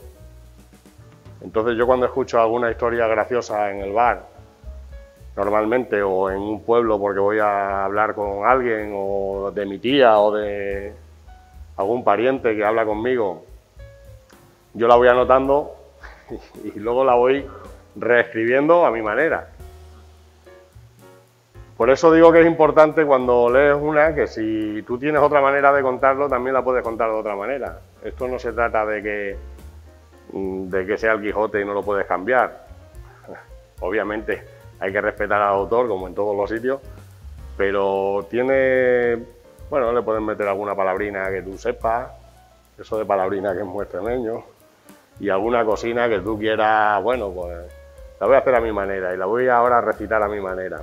C: Entonces yo cuando escucho alguna historia graciosa en el bar, normalmente, o en un pueblo porque voy a hablar con alguien, o de mi tía, o de algún pariente que habla conmigo, yo la voy anotando y luego la voy reescribiendo a mi manera. Por eso digo que es importante cuando lees una, que si tú tienes otra manera de contarlo, también la puedes contar de otra manera. Esto no se trata de que sea el Quijote y no lo puedes cambiar. Obviamente hay que respetar al autor, como en todos los sitios, pero tiene... Bueno, le pueden meter alguna palabrina que tú sepas, eso de palabrina que es muy extremeño, y alguna cocina que tú quieras, bueno, pues la voy a hacer a mi manera y la voy ahora a recitar a mi manera.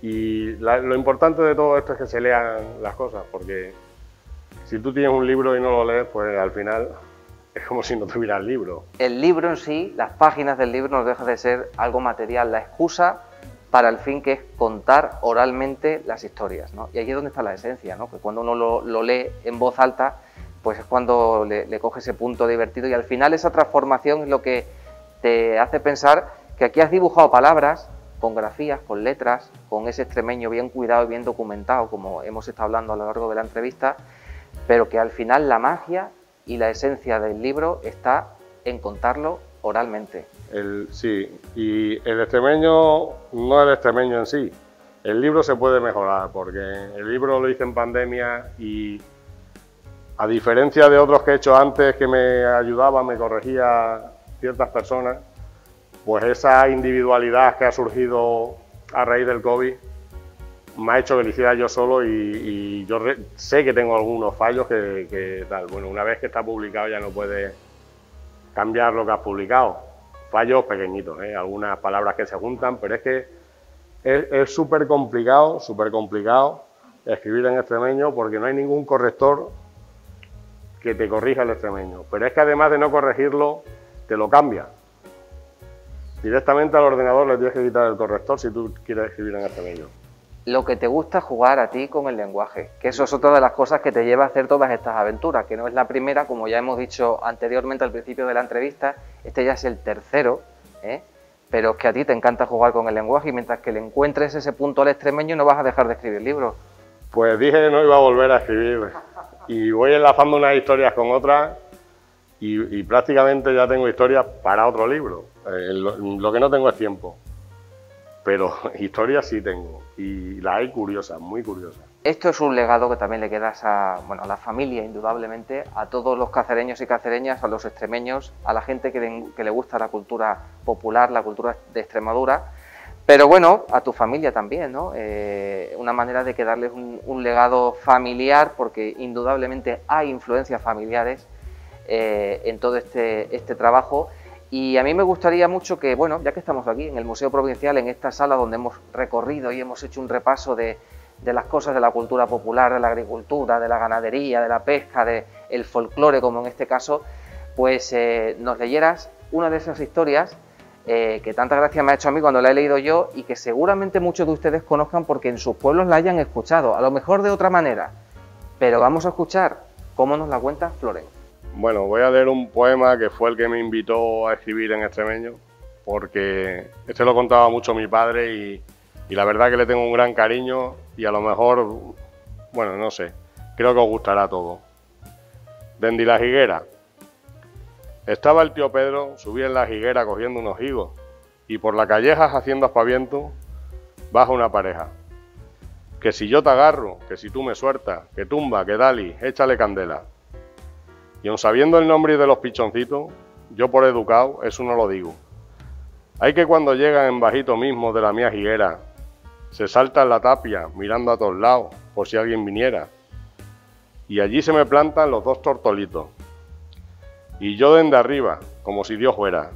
C: Y lo importante de todo esto es que se lean las cosas, porque si tú tienes un libro y no lo lees, pues al final es como si no tuvieras el libro.
A: El libro en sí, las páginas del libro, no deja de ser algo material, la excusa para el fin que es contar oralmente las historias, ¿no? Y ahí es donde está la esencia, ¿no? Que cuando uno lo lee en voz alta, pues es cuando le coge ese punto divertido, y al final esa transformación es lo que te hace pensar que aquí has dibujado palabras con grafías, con letras, con ese extremeño bien cuidado y bien documentado, como hemos estado hablando a lo largo de la entrevista, pero que al final la magia y la esencia del libro está en contarlo oralmente.
C: Sí, y el extremeño no es el extremeño en sí. El libro se puede mejorar, porque el libro lo hice en pandemia y, a diferencia de otros que he hecho antes, que me ayudaba, me corregía ciertas personas, pues esa individualidad que ha surgido a raíz del COVID me ha hecho que lo hiciera yo solo, y yo sé que tengo algunos fallos que tal. Bueno, una vez que está publicado ya no puedes cambiar lo que has publicado. Fallos pequeñitos, algunas palabras que se juntan, pero es que es súper complicado escribir en extremeño porque no hay ningún corrector que te corrija el extremeño. Pero es que además de no corregirlo, te lo cambia. Directamente al ordenador le tienes que quitar el corrector si tú quieres escribir en extremeño.
A: Lo que te gusta jugar a ti con el lenguaje, que eso es otra de las cosas que te lleva a hacer todas estas aventuras, que no es la primera, como ya hemos dicho anteriormente al principio de la entrevista, este ya es el tercero, pero es que a ti te encanta jugar con el lenguaje y mientras que le encuentres ese punto al extremeño no vas a dejar de escribir libros.
C: Pues dije que no iba a volver a escribir y voy enlazando unas historias con otras y prácticamente ya tengo historias para otro libro. Lo que no tengo es tiempo. Pero historias sí tengo, y las hay curiosas, muy curiosas.
A: Esto es un legado que también le quedas a la familia, indudablemente, a todos los cacereños y cacereñas, a los extremeños, a la gente que le gusta la cultura popular, la cultura de Extremadura, pero bueno, a tu familia también, ¿no? Una manera de quedarles un legado familiar, porque indudablemente hay influencias familiares en todo este trabajo. Y a mí me gustaría mucho que, bueno, ya que estamos aquí en el Museo Provincial, en esta sala donde hemos recorrido y hemos hecho un repaso de las cosas de la cultura popular, de la agricultura, de la ganadería, de la pesca, del folclore, como en este caso, pues nos leyeras una de esas historias que tanta gracia me ha hecho a mí cuando la he leído yo y que seguramente muchos de ustedes conozcan porque en sus pueblos la hayan escuchado, a lo mejor de otra manera, pero vamos a escuchar cómo nos la cuenta Floren.
C: Bueno, voy a leer un poema que fue el que me invitó a escribir en extremeño, porque este lo contaba mucho mi padre y la verdad que le tengo un gran cariño y a lo mejor, bueno, no sé, creo que os gustará todo. Dendi la higuera. Estaba el tío Pedro, subía en la higuera cogiendo unos higos y por la calleja haciendo aspaviento baja una pareja. Que si yo te agarro, que si tú me sueltas, que tumba, que dali, échale candela. Y aun sabiendo el nombre de los pichoncitos, yo por educado eso no lo digo. Hay que cuando llegan en bajito mismo de la mía higuera, se salta en la tapia mirando a todos lados por si alguien viniera. Y allí se me plantan los dos tortolitos. Y yo desde arriba, como si Dios fuera.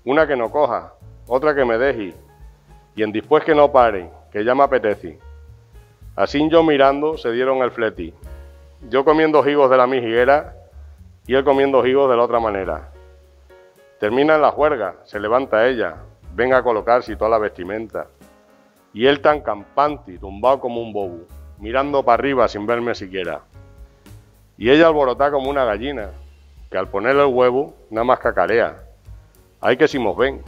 C: Una que no coja, otra que me deje, y en después que no pare, que ya me apetece. Así yo mirando se dieron el fleti. Yo comiendo higos de la mi higuera, y él comiendo higos de la otra manera. Termina en la juerga, se levanta ella, venga a colocarse toda la vestimenta. Y él tan campante, tumbado como un bobo, mirando para arriba sin verme siquiera. Y ella alborotada como una gallina, que al ponerle el huevo, nada más cacarea. Hay que si mos ven,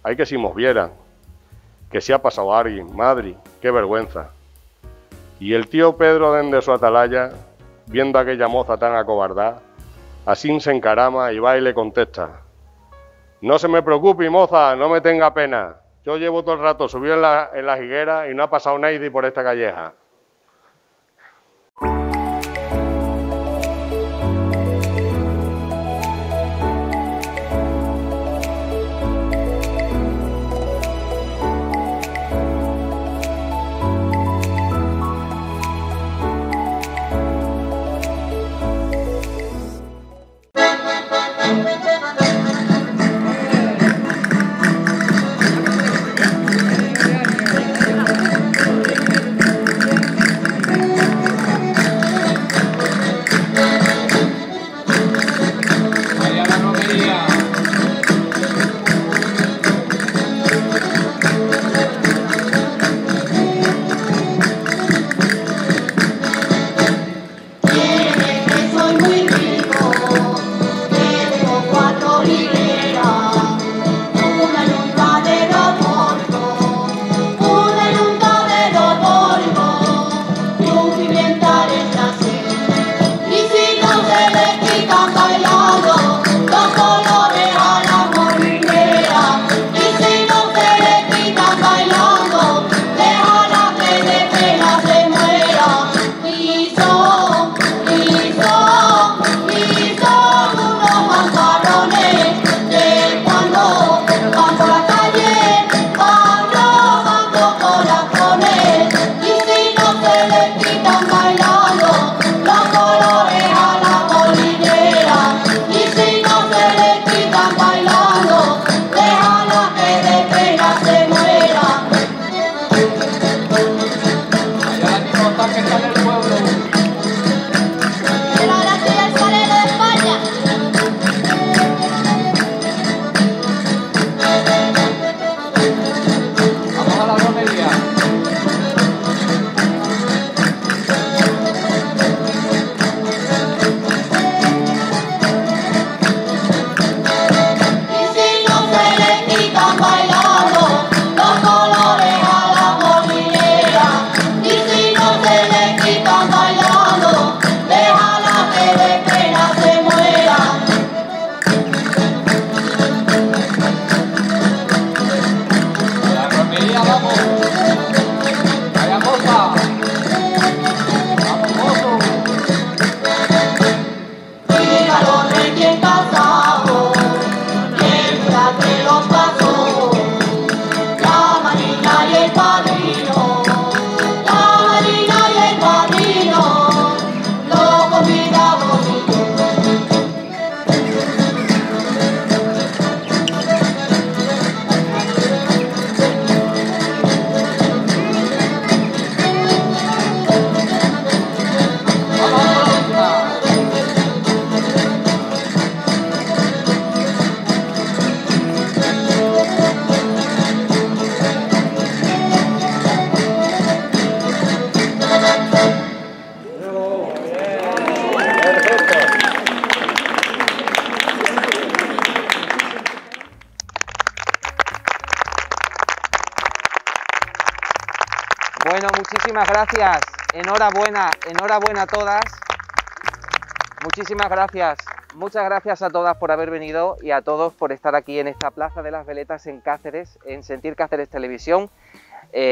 C: hay que si mos vieran, que si ha pasado alguien, madre, qué vergüenza. Y el tío Pedro desde su atalaya, viendo a aquella moza tan acobardada, así se encarama y va y le contesta. No se me preocupe, moza, no me tenga pena. Yo llevo todo el rato subido en la higuera y no ha pasado nadie por esta calleja.
A: Bueno, muchísimas gracias. Enhorabuena, enhorabuena a todas. Muchísimas gracias. Muchas gracias a todas por haber venido y a todos por estar aquí en esta Plaza de las Veletas en Cáceres, en Sentir Cáceres Televisión.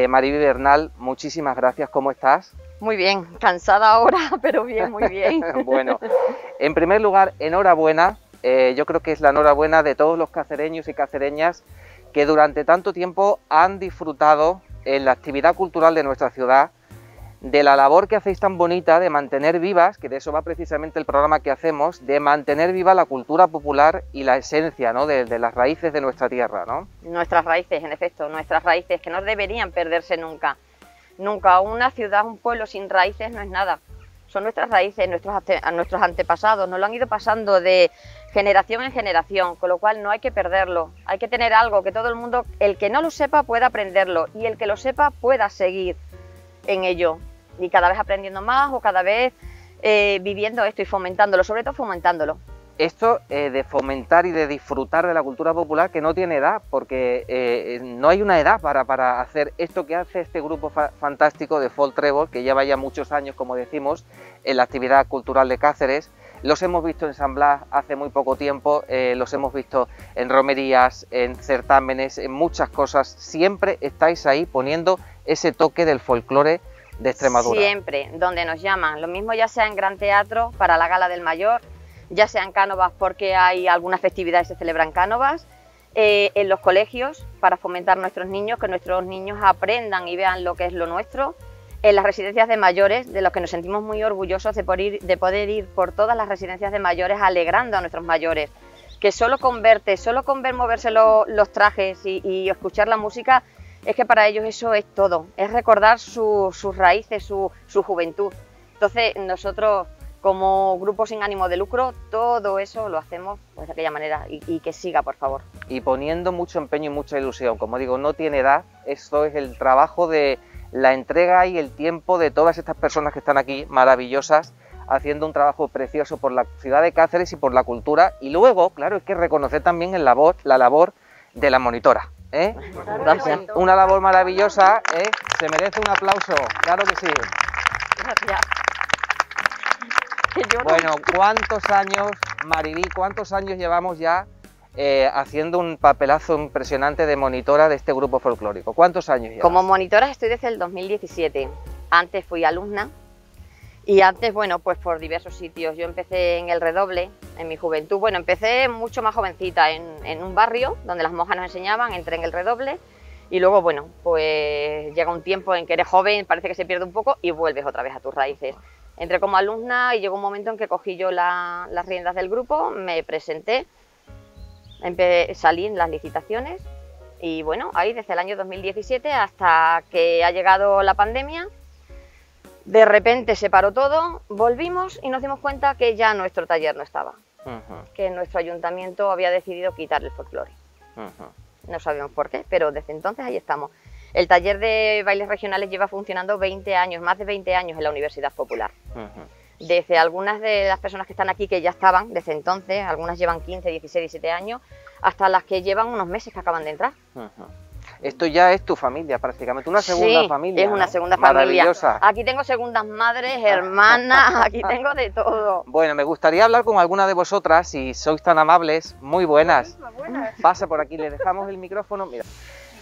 A: Mariby Bernal, muchísimas gracias. ¿Cómo estás?
F: Muy bien, cansada ahora, pero bien, muy bien.
A: Bueno, en primer lugar, enhorabuena. Yo creo que es la enhorabuena de todos los cacereños y cacereñas que durante tanto tiempo han disfrutado en la actividad cultural de nuestra ciudad, de la labor que hacéis tan bonita de mantener vivas, que de eso va precisamente el programa que hacemos, de mantener viva la cultura popular y la esencia, ¿no?, de las raíces de nuestra tierra, ¿no?
F: Nuestras raíces, en efecto, nuestras raíces que no deberían perderse nunca. Nunca. Una ciudad, un pueblo sin raíces no es nada. Son nuestras raíces, nuestros antepasados, nos lo han ido pasando de generación en generación, con lo cual no hay que perderlo. Hay que tener algo que todo el mundo, el que no lo sepa, pueda aprenderlo y el que lo sepa pueda seguir en ello. Y cada vez aprendiendo más o cada vez viviendo esto y fomentándolo, sobre todo fomentándolo.
A: Esto de fomentar y de disfrutar de la cultura popular que no tiene edad, porque no hay una edad para hacer esto que hace este grupo fantástico de Folk Trébol, que lleva ya muchos años, como decimos, en la actividad cultural de Cáceres. Los hemos visto en San Blas hace muy poco tiempo, los hemos visto en romerías, en certámenes, en muchas cosas. Siempre estáis ahí poniendo ese toque del folclore de Extremadura.
F: Siempre, donde nos llaman, lo mismo ya sea en Gran Teatro para la Gala del Mayor, ya sea en Cánovas porque hay algunas festividades que se celebran en Cánovas, en los colegios para fomentar a nuestros niños, que nuestros niños aprendan y vean lo que es lo nuestro, en las residencias de mayores, de los que nos sentimos muy orgullosos de poder ir por todas las residencias de mayores alegrando a nuestros mayores, que solo con ver moverse los trajes y escuchar la música, es que para ellos eso es todo, es recordar sus raíces, su juventud. Entonces nosotros, como grupo sin ánimo de lucro, todo eso lo hacemos pues, de aquella manera y que siga, por favor.
A: Y poniendo mucho empeño y mucha ilusión, como digo, no tiene edad, esto es el trabajo de la entrega y el tiempo de todas estas personas que están aquí, maravillosas, haciendo un trabajo precioso por la ciudad de Cáceres y por la cultura. Y luego, claro, es que reconocer también la labor de la monitora.
F: Gracias.
A: Una labor maravillosa, se merece un aplauso, claro que sí.
F: Gracias.
A: Bueno, ¿cuántos años, Mariby, cuántos años llevamos ya haciendo un papelazo impresionante de monitora de este grupo folclórico? ¿Cuántos años llevas?
F: Como monitora estoy desde el 2017. Antes fui alumna y antes, bueno, pues por diversos sitios. Yo empecé en el redoble, en mi juventud. Bueno, empecé mucho más jovencita en un barrio donde las monjas nos enseñaban, entré en el redoble y luego, bueno, pues llega un tiempo en que eres joven, parece que se pierde un poco y vuelves otra vez a tus raíces. Entré como alumna y llegó un momento en que cogí yo las riendas del grupo, me presenté, salí en las licitaciones y bueno, ahí desde el año 2017 hasta que ha llegado la pandemia, de repente se paró todo, volvimos y nos dimos cuenta que ya nuestro taller no estaba, que nuestro ayuntamiento había decidido quitar el folclore. No sabemos por qué, pero desde entonces ahí estamos. El taller de bailes regionales lleva funcionando 20 años, más de 20 años en la Universidad Popular. Desde algunas de las personas que están aquí que ya estaban desde entonces, algunas llevan 15, 16, 17 años, hasta las que llevan unos meses que acaban de entrar.
A: Esto ya es tu familia prácticamente, una segunda familia.
F: Es una segunda
A: maravillosa.
F: Familia. Aquí tengo segundas madres, hermanas, aquí tengo de todo.
A: Bueno, me gustaría hablar con alguna de vosotras, si sois tan amables. Muy buenas. Pasa por aquí, le dejamos el micrófono. Mira.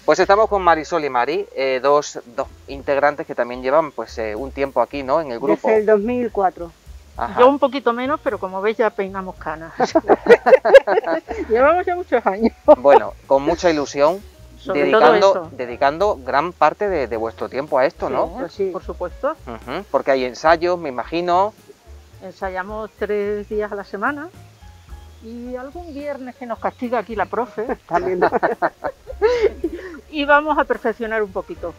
A: Pues estamos con Marisol y Mari, dos integrantes que también llevan pues un tiempo aquí, ¿no?, en el grupo.
G: Desde el 2004.
A: Ajá.
G: Yo un poquito menos, pero como veis ya peinamos canas. Llevamos ya muchos años.
A: Bueno, con mucha ilusión,
G: Sobre todo eso.
A: dedicando gran parte de vuestro tiempo a esto,
G: Sí,
A: ¿no?
G: pues sí, por supuesto.
A: Porque hay ensayos, me imagino.
G: Ensayamos 3 días a la semana y algún viernes que nos castiga aquí la profe también. Y vamos a perfeccionar un poquito,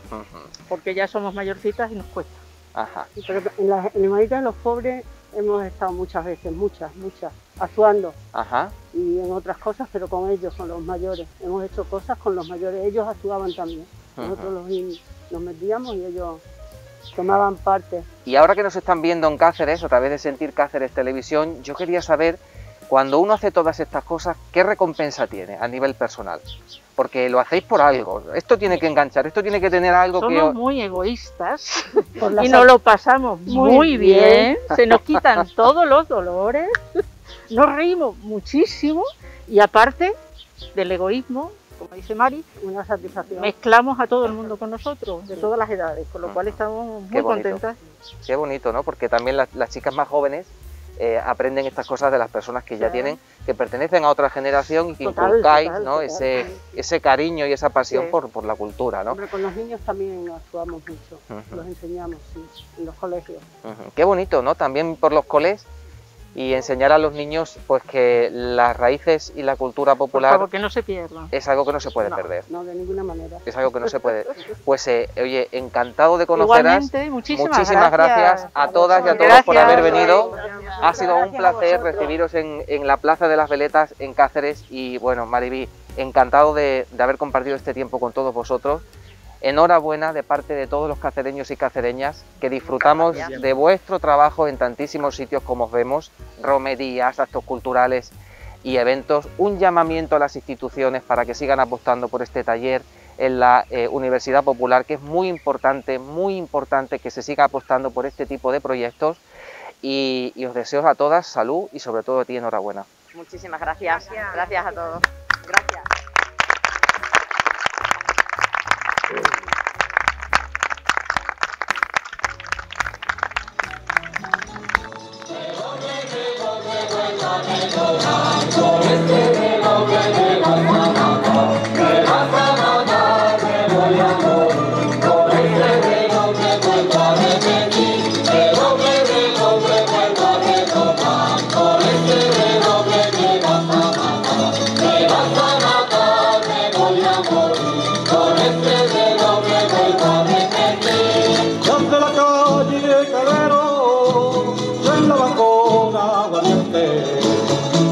G: porque ya somos mayorcitas y nos cuesta.
A: Ajá.
H: Pero en las Hermanitas de los Pobres hemos estado muchas veces, muchas, actuando.
A: Ajá.
H: Y en otras cosas, pero con ellos, con los mayores. Hemos hecho cosas con los mayores, ellos actuaban también. Nosotros nos metíamos y ellos tomaban parte.
A: Y ahora que nos están viendo en Cáceres, a través de Sentir Cáceres Televisión, yo quería saber cuando uno hace todas estas cosas, ¿qué recompensa tiene a nivel personal? Porque lo hacéis por algo, esto tiene que enganchar, esto tiene que tener algo que...
G: Somos muy egoístas y nos lo pasamos muy bien, se nos quitan todos los dolores, nos reímos muchísimo y aparte del egoísmo, como dice Mari,
H: Una satisfacción.
G: mezclamos a todo el mundo con nosotros, de todas las edades, con lo cual estamos
A: Qué
G: muy
A: bonito.
G: contentas.
A: Qué bonito, ¿no? Porque también las chicas más jóvenes aprenden estas cosas de las personas que ya
H: Claro.
A: tienen, que pertenecen a otra generación y que
H: Total,
A: inculcáis,
H: total,
A: ¿no?
H: total.
A: Ese cariño y esa pasión
H: Sí.
A: por la cultura, ¿no?
H: Hombre, con los niños también actuamos mucho,
A: Ujú.
H: los enseñamos, sí, en los colegios.
A: Ujú. Qué bonito, ¿no? También por los coles y enseñar a los niños pues que las raíces y la cultura
G: Por
A: popular
G: favor, que no se pierdan.
A: es algo que no se puede
H: No,
A: perder.
H: No, de ninguna manera.
A: Es algo que no se puede. Pues oye, encantado de conoceras.
G: Igualmente, muchísimas
A: gracias a todas y a todos
G: Gracias.
A: por haber venido. Ha sido un
H: Gracias a
A: placer
H: vosotros.
A: recibiros en la Plaza de las Veletas en Cáceres y bueno, Mariví, encantado de haber compartido este tiempo con todos vosotros. Enhorabuena de parte de todos los cacereños y cacereñas que disfrutamos de vuestro trabajo en tantísimos sitios como os vemos, romerías, actos culturales y eventos. Un llamamiento a las instituciones para que sigan apostando por este taller en la Universidad Popular, que es muy importante que se siga apostando por este tipo de proyectos y os deseo a todas salud y sobre todo a ti enhorabuena.
F: Muchísimas gracias. Gracias a todos. Gracias.
I: Las de la calle Calero, en la bajona valiente,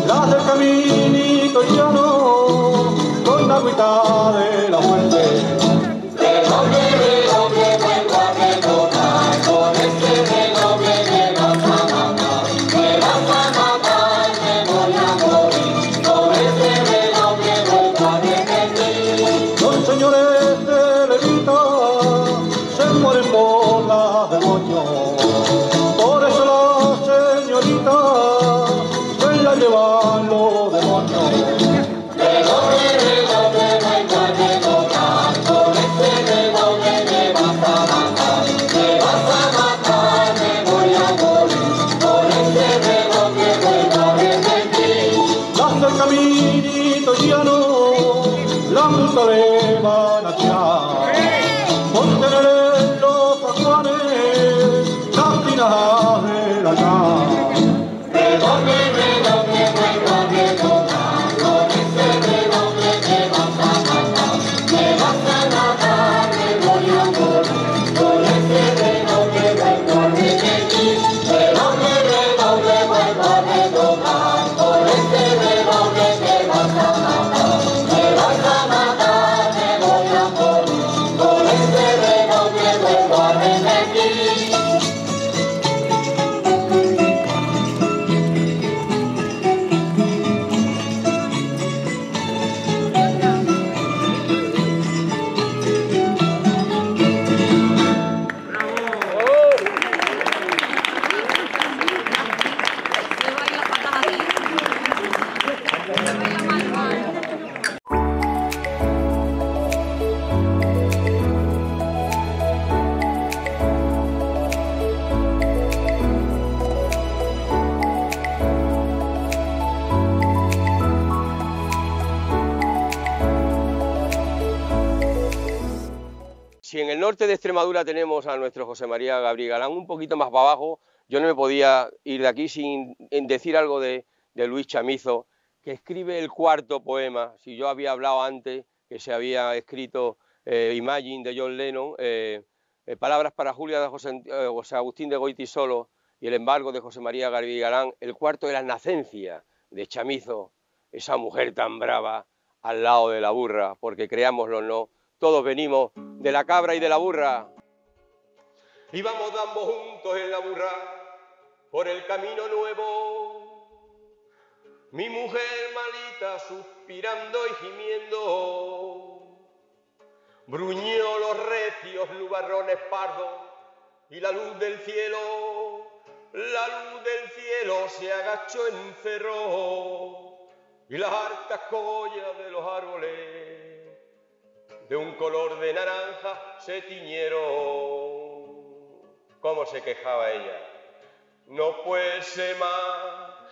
I: las del caminito llano, con la agüita de la muerte. Los señores de Levita se mueren por la de moño, por eso la señorita se la llevan los demonios. Las del caminito llano, la multa le van a tirar, por tener en los ajuanes las tinajas de la llave.
J: Si en el norte de Extremadura tenemos a nuestro José María Gabriel Galán, un poquito más para abajo, yo no me podía ir de aquí sin decir algo de Luis Chamizo, que escribe el cuarto poema. Si yo había hablado antes que se había escrito Imagine de John Lennon, Palabras para Julia de José Agustín de Goytisolo y El embargo de José María Gabriel Galán, el cuarto de la nacencia de Chamizo, esa mujer tan brava al lado de la burra, porque creámoslo o no, todos venimos de la cabra y de la burra. Y vamos dando juntos en la burra por el camino nuevo. mi mujer malita suspirando y gimiendo, bruñó los recios nubarrones pardos y la luz del cielo se agachó, encerró y las hartas collas de los árboles de un color de naranja se tiñeron. ¿Cómo se quejaba ella? No puede más,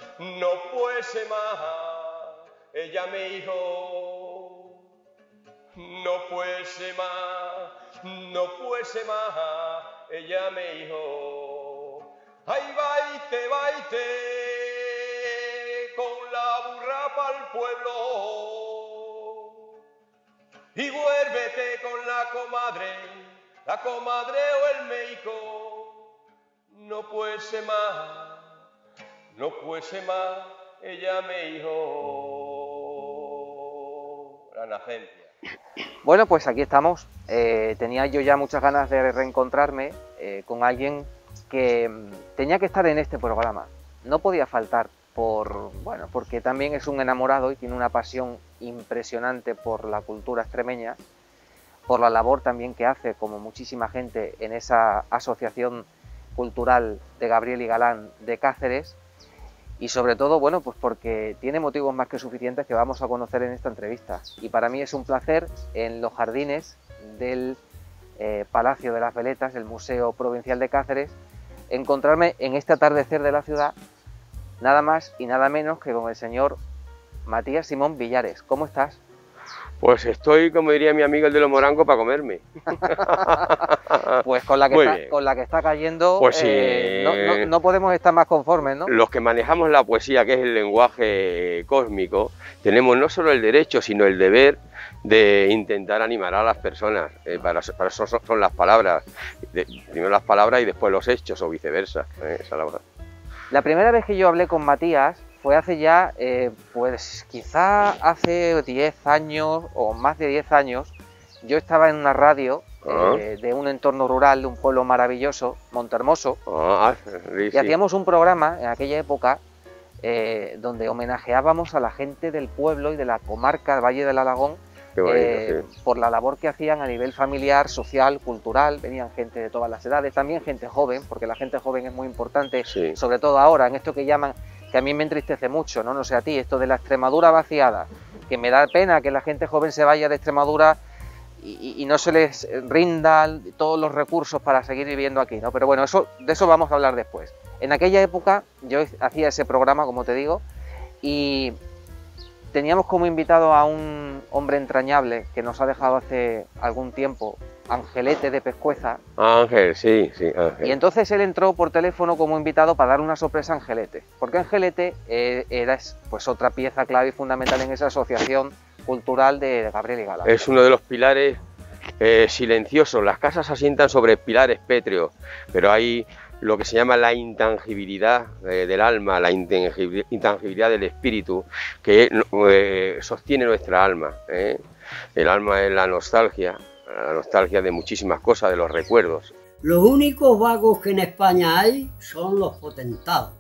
J: ella me dijo. No puede más, ella me dijo. Ay, vaite, con la burra pa'l pueblo y vuélvete con la comadre o el médico. No puede más, ella me dijo. La nacencia.
A: Bueno, pues aquí estamos. Tenía yo ya muchas ganas de reencontrarme con alguien que tenía que estar en este programa. No podía faltar porque también es un enamorado y tiene una pasión impresionante por la cultura extremeña, por la labor también que hace, como muchísima gente, en esa asociación cultural de Gabriel y Galán de Cáceres, y sobre todo, bueno, pues porque tiene motivos más que suficientes que vamos a conocer en esta entrevista. Y para mí es un placer, en los jardines del Palacio de las Veletas, el Museo Provincial de Cáceres, encontrarme en este atardecer de la ciudad, nada más y nada menos que con el señor Matías Simón Villares. ¿Cómo estás?
J: Pues estoy, como diría mi amigo el de los morancos, para comerme.
A: Pues con la que está cayendo,
J: pues sí,
A: no podemos estar más conformes, ¿no?
J: Los que manejamos la poesía, que es el lenguaje cósmico, tenemos no solo el derecho, sino el deber de intentar animar a las personas. Para eso son las palabras. Primero las palabras y después los hechos, o viceversa.
A: La primera vez que yo hablé con Matías fue hace ya, pues quizá hace 10 años o más de 10 años. Yo estaba en una radio de un entorno rural, de un pueblo maravilloso, Montehermoso, y hacíamos un programa en aquella época donde homenajeábamos a la gente del pueblo y de la comarca del Valle del Alagón, por la labor que hacían a nivel familiar, social, cultural. Venían gente de todas las edades, también gente joven, porque la gente joven es muy importante, sobre todo ahora, en esto que llaman, que a mí me entristece mucho, no sé a ti, esto de la Extremadura vaciada, que me da pena que la gente joven se vaya de Extremadura y no se les rindan todos los recursos para seguir viviendo aquí, ¿no? Pero bueno, de eso vamos a hablar después. En aquella época yo hacía ese programa, como te digo, y teníamos como invitado a un hombre entrañable que nos ha dejado hace algún tiempo, Angelete de Pescueza.
J: Ángel, sí, Ángel.
A: Y entonces él entró por teléfono como invitado para dar una sorpresa a Angelete, porque Angelete era pues otra pieza clave y fundamental en esa asociación cultural de Gabriel y Galán.
J: Es uno de los pilares silenciosos. Las casas se asientan sobre pilares pétreos, pero hay lo que se llama la intangibilidad del alma, la intangibilidad del espíritu, que sostiene nuestra alma. El alma es la nostalgia de muchísimas cosas, de los recuerdos.
K: Los únicos vagos que en España hay son los potentados.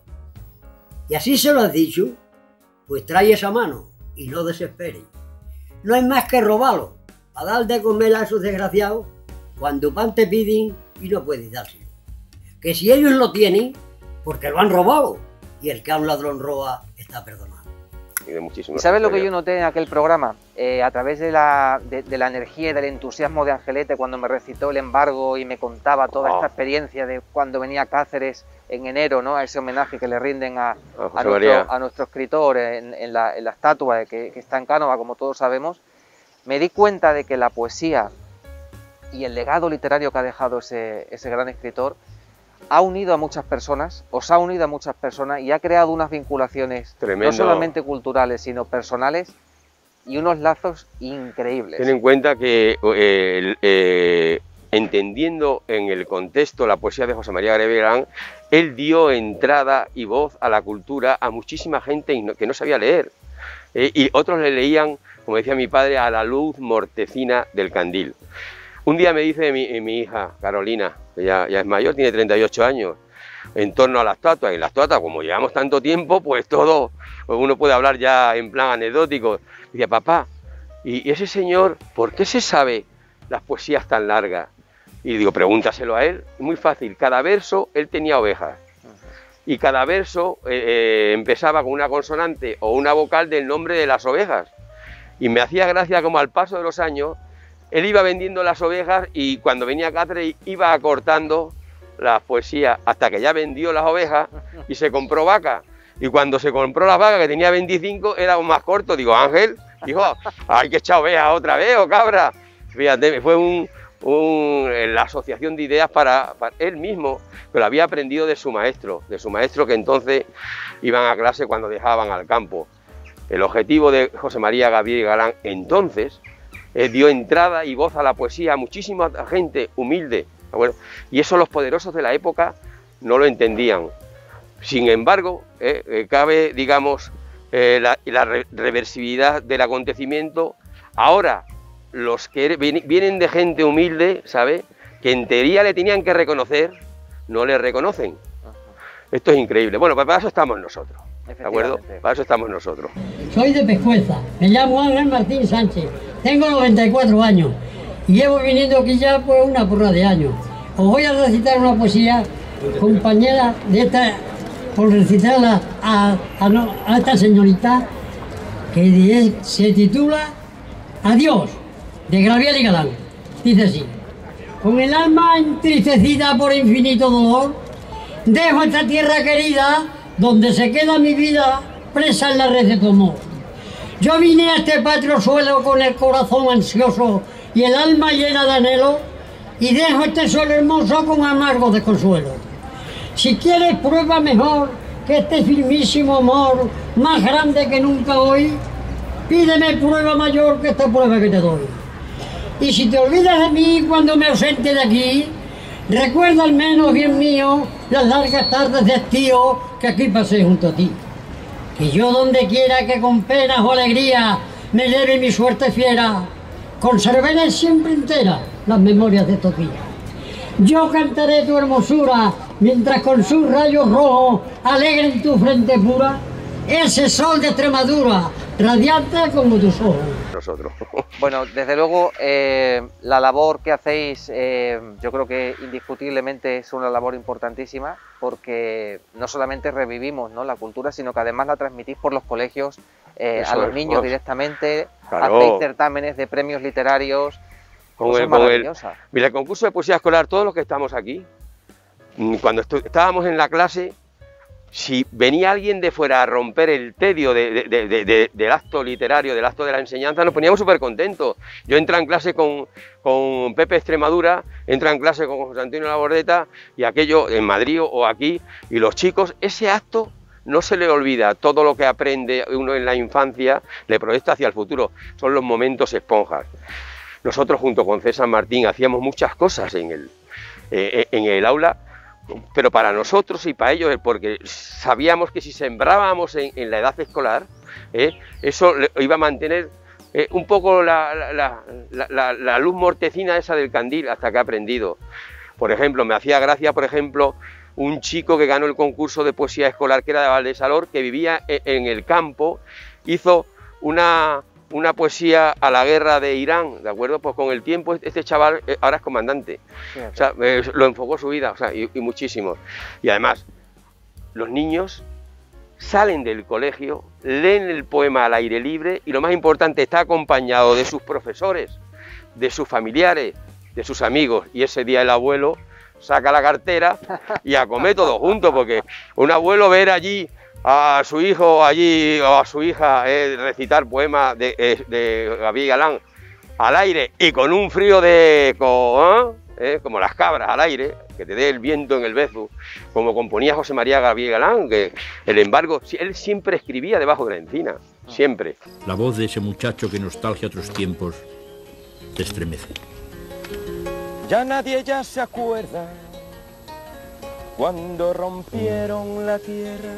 K: Y así se lo has dicho, pues trae esa mano y no desespere. No hay más que robarlo, a dar de comer a esos desgraciados cuando pan te piden y no puedes dárselo. Que si ellos lo tienen, porque lo han robado, y el que a un ladrón roba está perdonado.
A: ¿Y sabes lo que yo noté en aquel programa? A través de la energía y del entusiasmo de Angelete, cuando me recitó el embargo y me contaba toda esta experiencia de cuando venía a Cáceres en enero, ¿no? A ese homenaje que le rinden a nuestro escritor en la estatua que está en Cánova, como todos sabemos, me di cuenta de que la poesía y el legado literario que ha dejado ese gran escritor ha unido a muchas personas, os ha unido a muchas personas y ha creado unas vinculaciones no solamente culturales, sino personales, y unos lazos increíbles.
J: Ten en cuenta que entendiendo en el contexto la poesía de José María Gabriel Galán, él dio entrada y voz a la cultura a muchísima gente que no sabía leer, y otros le leían, como decía mi padre, a la luz mortecina del candil. Un día me dice mi hija, Carolina, que ya es mayor, tiene 38 años, en torno a la estatua. Y la estatua, como llevamos tanto tiempo, pues todo, pues uno puede hablar ya en plan anecdótico. Y decía, papá, ¿y ese señor por qué se sabe las poesías tan largas? Y digo, pregúntaselo a él. Muy fácil, cada verso él tenía ovejas. Y cada verso empezaba con una consonante o una vocal del nombre de las ovejas. Y me hacía gracia como al paso de los años, él iba vendiendo las ovejas y cuando venía Cáceres iba acortando las poesías hasta que ya vendió las ovejas y se compró vaca. Y cuando se compró la vaca, que tenía 25, era aún más corto. Digo, Ángel, hijo, hay que echar ovejas otra vez, o cabra. Fíjate, fue la asociación de ideas para él mismo, pero había aprendido de su maestro que entonces iban a clase cuando dejaban al campo. El objetivo de José María Gabriel Galán entonces dio entrada y voz a la poesía a muchísima gente humilde, ¿de acuerdo? Y eso los poderosos de la época no lo entendían. Sin embargo, cabe, digamos, la reversibilidad del acontecimiento. Ahora, los que vienen de gente humilde, ¿sabe?, que en teoría le tenían que reconocer, no le reconocen. Esto es increíble. Bueno, pues para eso estamos nosotros, ¿de acuerdo? Para eso estamos nosotros.
L: Soy de Pescueza, me llamo Ángel Martín Sánchez, tengo 94 años y llevo viniendo aquí ya pues una porra de años. Os voy a recitar una poesía, compañera de esta, por recitarla a esta señorita, que se titula Adiós, de Gabriel y Galán. Dice así: con el alma entristecida por infinito dolor, dejo esta tierra querida, donde se queda mi vida presa en la red de tu amor. Yo vine a este patrio suelo con el corazón ansioso y el alma llena de anhelo, y dejo este suelo hermoso con amargo desconsuelo. Si quieres prueba mejor que este firmísimo amor, más grande que nunca hoy, pídeme prueba mayor que esta prueba que te doy. Y si te olvidas de mí cuando me ausente de aquí, recuerda al menos, bien mío, las largas tardes de estío que aquí pasé junto a ti. Que yo donde quiera que con penas o alegría me lleve mi suerte fiera, conservaré siempre entera las memorias de estos días. Yo cantaré tu hermosura, mientras con sus rayos rojos alegren tu frente pura, ese sol de Extremadura, radiante como tus ojos.
J: Nosotros.
A: Bueno, desde luego la labor que hacéis yo creo que indiscutiblemente es una labor importantísima, porque no solamente revivimos, ¿no?, la cultura, sino que además la transmitís por los colegios a los niños directamente,
J: claro.
A: Hacéis certámenes de premios literarios.
J: Mira, el concurso de poesía escolar, todos los que estamos aquí, cuando estábamos en la clase, si venía alguien de fuera a romper el tedio del acto literario, del acto de la enseñanza, nos poníamos súper contentos. Yo entré en clase con Pepe Extremadura, entré en clase con José Antonio Labordeta, y aquello en Madrid o aquí, y los chicos, ese acto no se le olvida. Todo lo que aprende uno en la infancia le proyecta hacia el futuro. Son los momentos esponjas. Nosotros junto con César Martín hacíamos muchas cosas en el aula, pero para nosotros y para ellos, porque sabíamos que si sembrábamos en la edad escolar, eso iba a mantener un poco la luz mortecina esa del candil hasta que ha aprendido. Por ejemplo, me hacía gracia, por ejemplo, un chico que ganó el concurso de poesía escolar, que era de Valdesalor, que vivía en el campo, hizo una poesía a la guerra de Irán, ¿de acuerdo? Pues con el tiempo este chaval ahora es comandante. O sea, lo enfocó su vida, o sea, y muchísimo. Y además, los niños salen del colegio, leen el poema al aire libre, y lo más importante, está acompañado de sus profesores, de sus familiares, de sus amigos, y ese día el abuelo saca la cartera y a comer todos juntos, porque un abuelo ver allí a su hijo allí o a su hija recitar poemas de Gabriel Galán al aire y con un frío como las cabras al aire, que te dé el viento en el bezo, como componía José María Gabriel Galán, que el embargo, él siempre escribía debajo de la encina, siempre.
M: La voz de ese muchacho que nostalgia otros tiempos te estremece.
N: Ya nadie ya se acuerda cuando rompieron la tierra,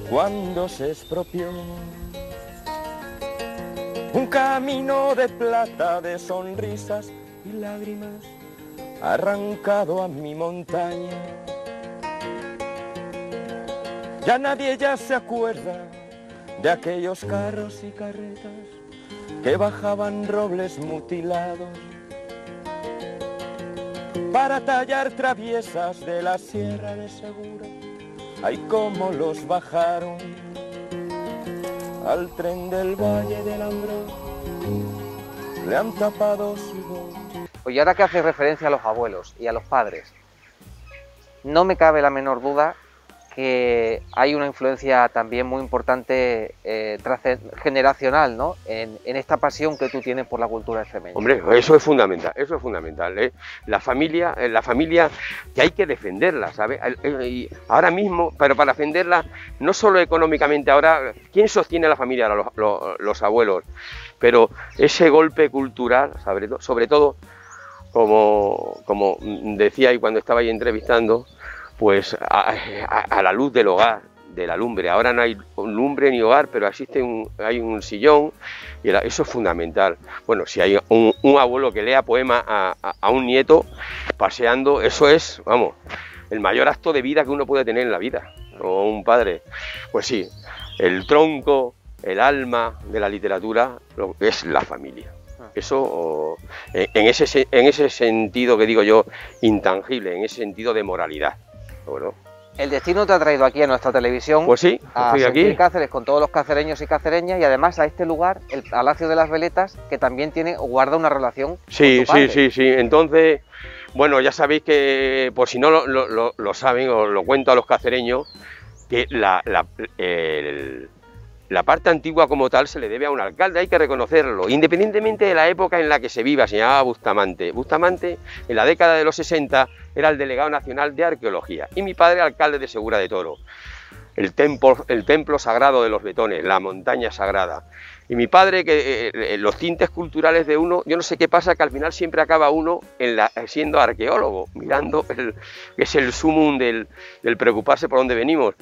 N: cuando se expropió un camino de plata, de sonrisas y lágrimas, arrancado a mi montaña. Ya nadie ya se acuerda de aquellos carros y carretas que bajaban robles mutilados para tallar traviesas de la Sierra de Segura. Ay, cómo los bajaron al tren del Valle del Ambrós, le han tapado su voz.
A: Pues y ahora que hace referencia a los abuelos y a los padres, no me cabe la menor duda que hay una influencia también muy importante generacional, ¿no? En esta pasión que tú tienes por la cultura extremeña.
J: Hombre, eso es fundamental, ¿eh? La familia que hay que defenderla, ¿sabes? Y ahora mismo, pero para defenderla, no solo económicamente, ahora, ¿quién sostiene a la familia? Ahora los abuelos, pero ese golpe cultural, sobre todo, como decía y cuando estaba ahí entrevistando, pues a la luz del hogar, de la lumbre. Ahora no hay lumbre ni hogar, pero hay un sillón y eso es fundamental. Bueno, si hay un abuelo que lea poema a un nieto paseando, eso es, vamos, el mayor acto de vida que uno puede tener en la vida, o un padre. Pues sí, el tronco, el alma de la literatura es la familia. Eso, en ese sentido que digo yo, intangible, en ese sentido de moralidad. Bueno.
A: El destino te ha traído aquí a nuestra televisión,
J: pues sí,
A: a Sentir Cáceres con todos los cacereños y cacereñas, y además a este lugar, el Palacio de las Veletas, que también guarda una relación con tu padre.
J: Sí. Entonces, bueno, ya sabéis que, por si no lo saben, os lo cuento a los cacereños, que la parte antigua como tal se le debe a un alcalde, hay que reconocerlo, independientemente de la época en la que se viva. Se llamaba Bustamante. Bustamante, en la década de los 60, era el delegado nacional de arqueología y mi padre alcalde de Segura de Toro. El templo sagrado de los Betones, la montaña sagrada. Y mi padre, que los tintes culturales de uno, yo no sé qué pasa, que al final siempre acaba uno siendo arqueólogo, mirando, que es el sumum del preocuparse por dónde venimos.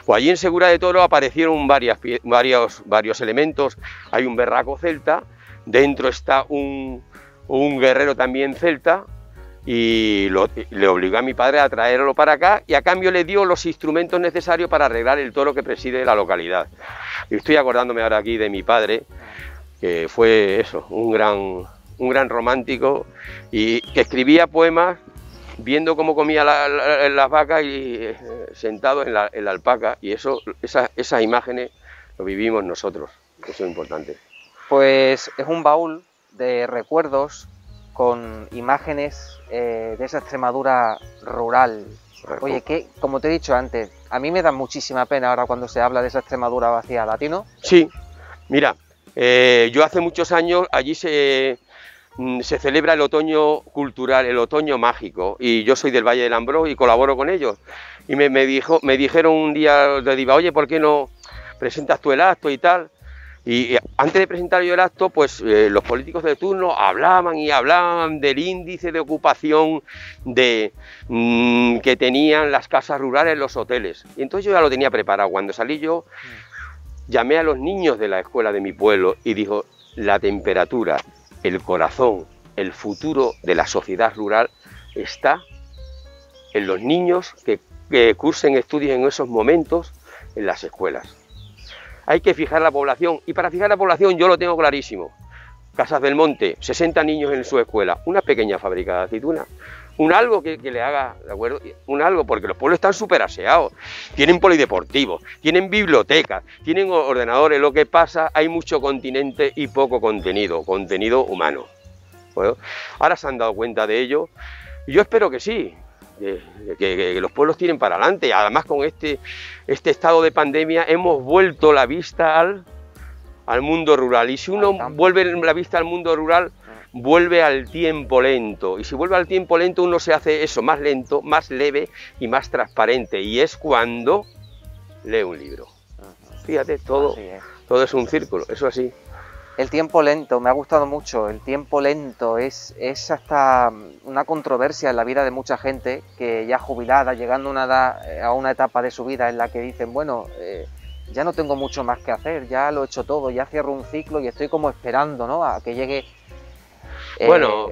J: Pues allí en Segura de Toro aparecieron varios elementos. Hay un berraco celta, dentro está un guerrero también celta, y le obligó a mi padre a traerlo para acá, y a cambio le dio los instrumentos necesarios para arreglar el toro que preside la localidad. Y estoy acordándome ahora aquí de mi padre, que fue eso, un gran romántico, y que escribía poemas viendo cómo comía las vacas y sentado en la alpaca, y esas imágenes lo vivimos nosotros, eso es importante.
A: Pues es un baúl de recuerdos con imágenes de esa Extremadura rural. Oye, que como te he dicho antes, a mí me da muchísima pena ahora cuando se habla de esa Extremadura vaciada, ¿a ti no?
J: Sí, mira, yo hace muchos años allí se celebra el otoño cultural, el otoño mágico, y yo soy del Valle del Ambrós y colaboro con ellos. Y me dijeron un día de Diva, oye, ¿por qué no presentas tú el acto y tal? Y antes de presentar yo el acto, pues los políticos de turno hablaban del índice de ocupación que tenían las casas rurales, los hoteles. Y entonces yo ya lo tenía preparado. Cuando salí yo, llamé a los niños de la escuela de mi pueblo y dijo, la temperatura, el corazón, el futuro de la sociedad rural está en los niños que cursen estudios en esos momentos en las escuelas. Hay que fijar la población, y para fijar la población yo lo tengo clarísimo. Casas del Monte, 60 niños en su escuela, una pequeña fábrica de aceitunas, un algo que le haga, ¿de acuerdo? Un algo, porque los pueblos están súper aseados, tienen polideportivos, tienen bibliotecas, tienen ordenadores. Lo que pasa, hay mucho continente y poco contenido humano. ¿Bueno? Ahora se han dado cuenta de ello, y yo espero que sí, que los pueblos tiren para adelante. Además, con este estado de pandemia hemos vuelto la vista al mundo rural, y si uno vuelve la vista al mundo rural, vuelve al tiempo lento, y si vuelve al tiempo lento uno se hace eso más lento, más leve y más transparente, y es cuando lee un libro. Fíjate, todo es un círculo, eso así.
A: El tiempo lento, me ha gustado mucho. El tiempo lento es hasta una controversia en la vida de mucha gente que ya jubilada, llegando a una etapa de su vida en la que dicen, bueno, ya no tengo mucho más que hacer, ya lo he hecho todo, ya cierro un ciclo y estoy como esperando, ¿no?, a que llegue
J: Bueno,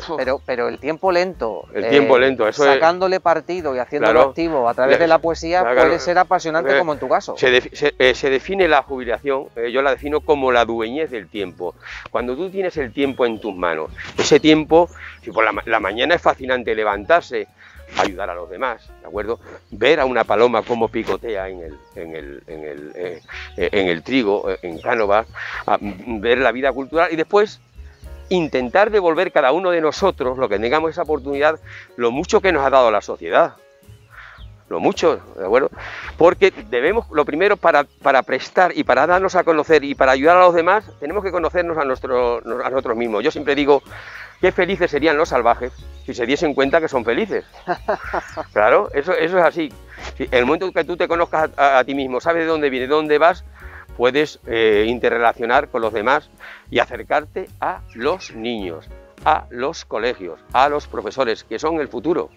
A: pero el tiempo lento,
J: eso
A: sacándole partido y haciéndolo activo a través de la poesía puede ser apasionante como en tu caso.
J: Se define la jubilación, yo la defino como la dueñez del tiempo. Cuando tú tienes el tiempo en tus manos, ese tiempo, si por la mañana es fascinante levantarse, ayudar a los demás, ¿de acuerdo? Ver a una paloma cómo picotea en el trigo, en Cánovas, ver la vida cultural y después intentar devolver cada uno de nosotros, lo que tengamos esa oportunidad, lo mucho que nos ha dado la sociedad. Lo mucho, ¿de acuerdo? Porque debemos, lo primero, para prestar y para darnos a conocer y para ayudar a los demás, tenemos que conocernos a nosotros mismos. Yo siempre digo, qué felices serían los salvajes si se diesen cuenta que son felices. Claro, eso es así. En el momento que tú te conozcas a ti mismo, sabes de dónde vienes, de dónde vas, puedes interrelacionar con los demás y acercarte a los niños, a los colegios, a los profesores, que son el futuro.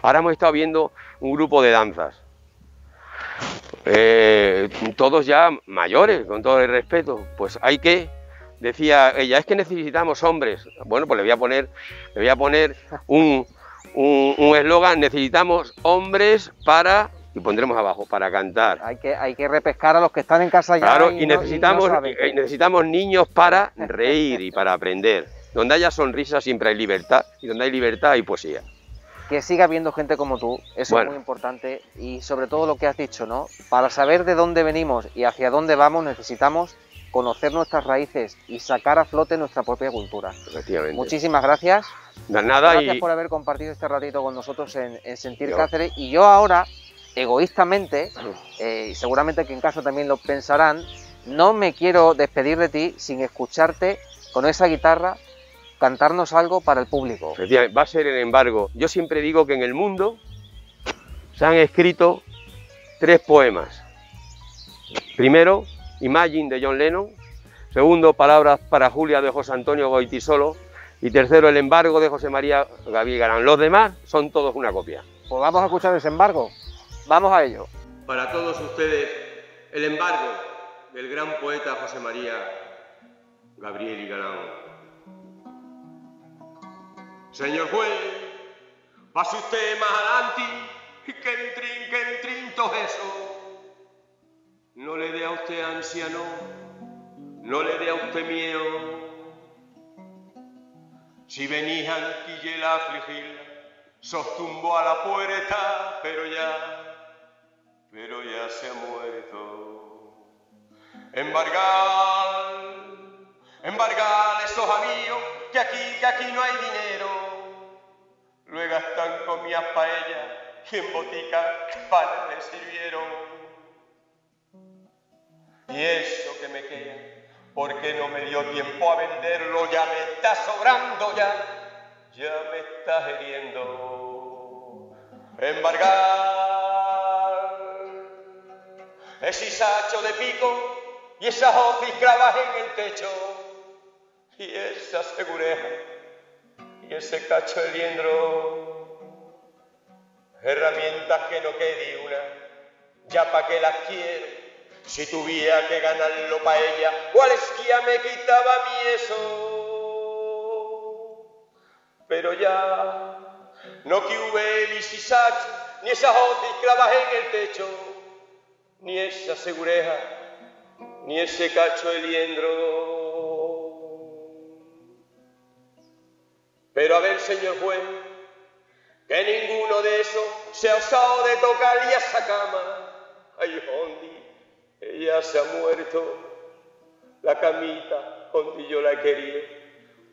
J: Ahora hemos estado viendo un grupo de danzas, todos ya mayores, con todo el respeto, pues hay que, decía ella, es que necesitamos hombres. Bueno, pues le voy a poner un eslogan, necesitamos hombres para, y pondremos abajo, para cantar.
A: Hay que repescar a los que están en casa ya.
J: Claro, y necesitamos niños para reír y para aprender. Donde haya sonrisas siempre hay libertad, y donde hay libertad hay poesía.
A: Que siga habiendo gente como tú, eso es muy importante, y sobre todo lo que has dicho, ¿no? Para saber de dónde venimos y hacia dónde vamos necesitamos conocer nuestras raíces y sacar a flote nuestra propia cultura.
J: Efectivamente.
A: Muchísimas gracias. Gracias por haber compartido este ratito con nosotros en Sentir Cáceres, y yo ahora, egoístamente, y seguramente que en casa también lo pensarán, no me quiero despedir de ti sin escucharte con esa guitarra cantarnos algo para el público.
J: Va a ser el embargo. Yo siempre digo que en el mundo se han escrito 3 poemas. Primero, Imagine de John Lennon. Segundo, Palabras para Julia de José Antonio Goytisolo. Y tercero, El embargo de José María Gabriel Galán. Los demás son todos una copia.
A: Pues vamos a escuchar ese embargo. Vamos a ello.
J: Para todos ustedes, El embargo del gran poeta José María Gabriel Galán. Señor juez, pase usted más adelante, que entrin todo eso. No le dé a usted ansia, no le dé a usted miedo. Si venís anquille la afligir, sostumbó a la puerta, pero ya se ha muerto. Embargar esos amigos, que aquí no hay dinero. Luego están comidas paellas y en botica pan le sirvieron. Y eso que me queda, porque no me dio tiempo a venderlo, ya me está sobrando, ya me está hiriendo. Embargar ese sacho de pico y esas hojas clavas en el techo, y esa segureja y ese cacho de liendro, herramientas que no quede una, ya pa' que las quiero, si tuviera que ganarlo pa' ella, cualesquiera me quitaba a mí eso. Pero ya no que hube ni sacho, ni esas hojas clavas en el techo, ni esa segureja, ni ese cacho de liendro. Pero a ver, señor juez, que ninguno de esos se ha osado de tocar y a esa cama. Ay, Hondi, ella se ha muerto. La camita donde yo la quería,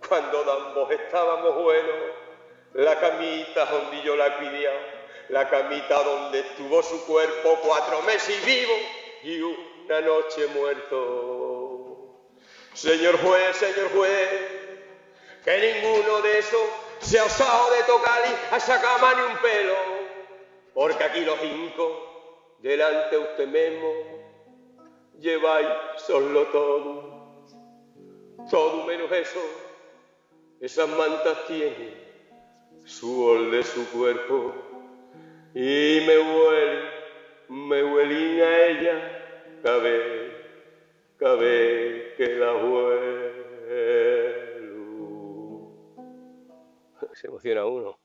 J: cuando ambos estábamos buenos. La camita donde yo la cuidé, la camita donde estuvo su cuerpo 4 meses vivo y una noche muerto. Señor juez, que ninguno de esos se ha osado de tocar a esa cama ni un pelo, porque aquí los 5 delante usted mismo lleváis solo todo menos eso. Esas mantas tienen su ol de su cuerpo y me huelen a ella cada vez que la huelo. Se emociona uno.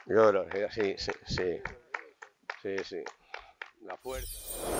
J: Yo creo que sí. La fuerza.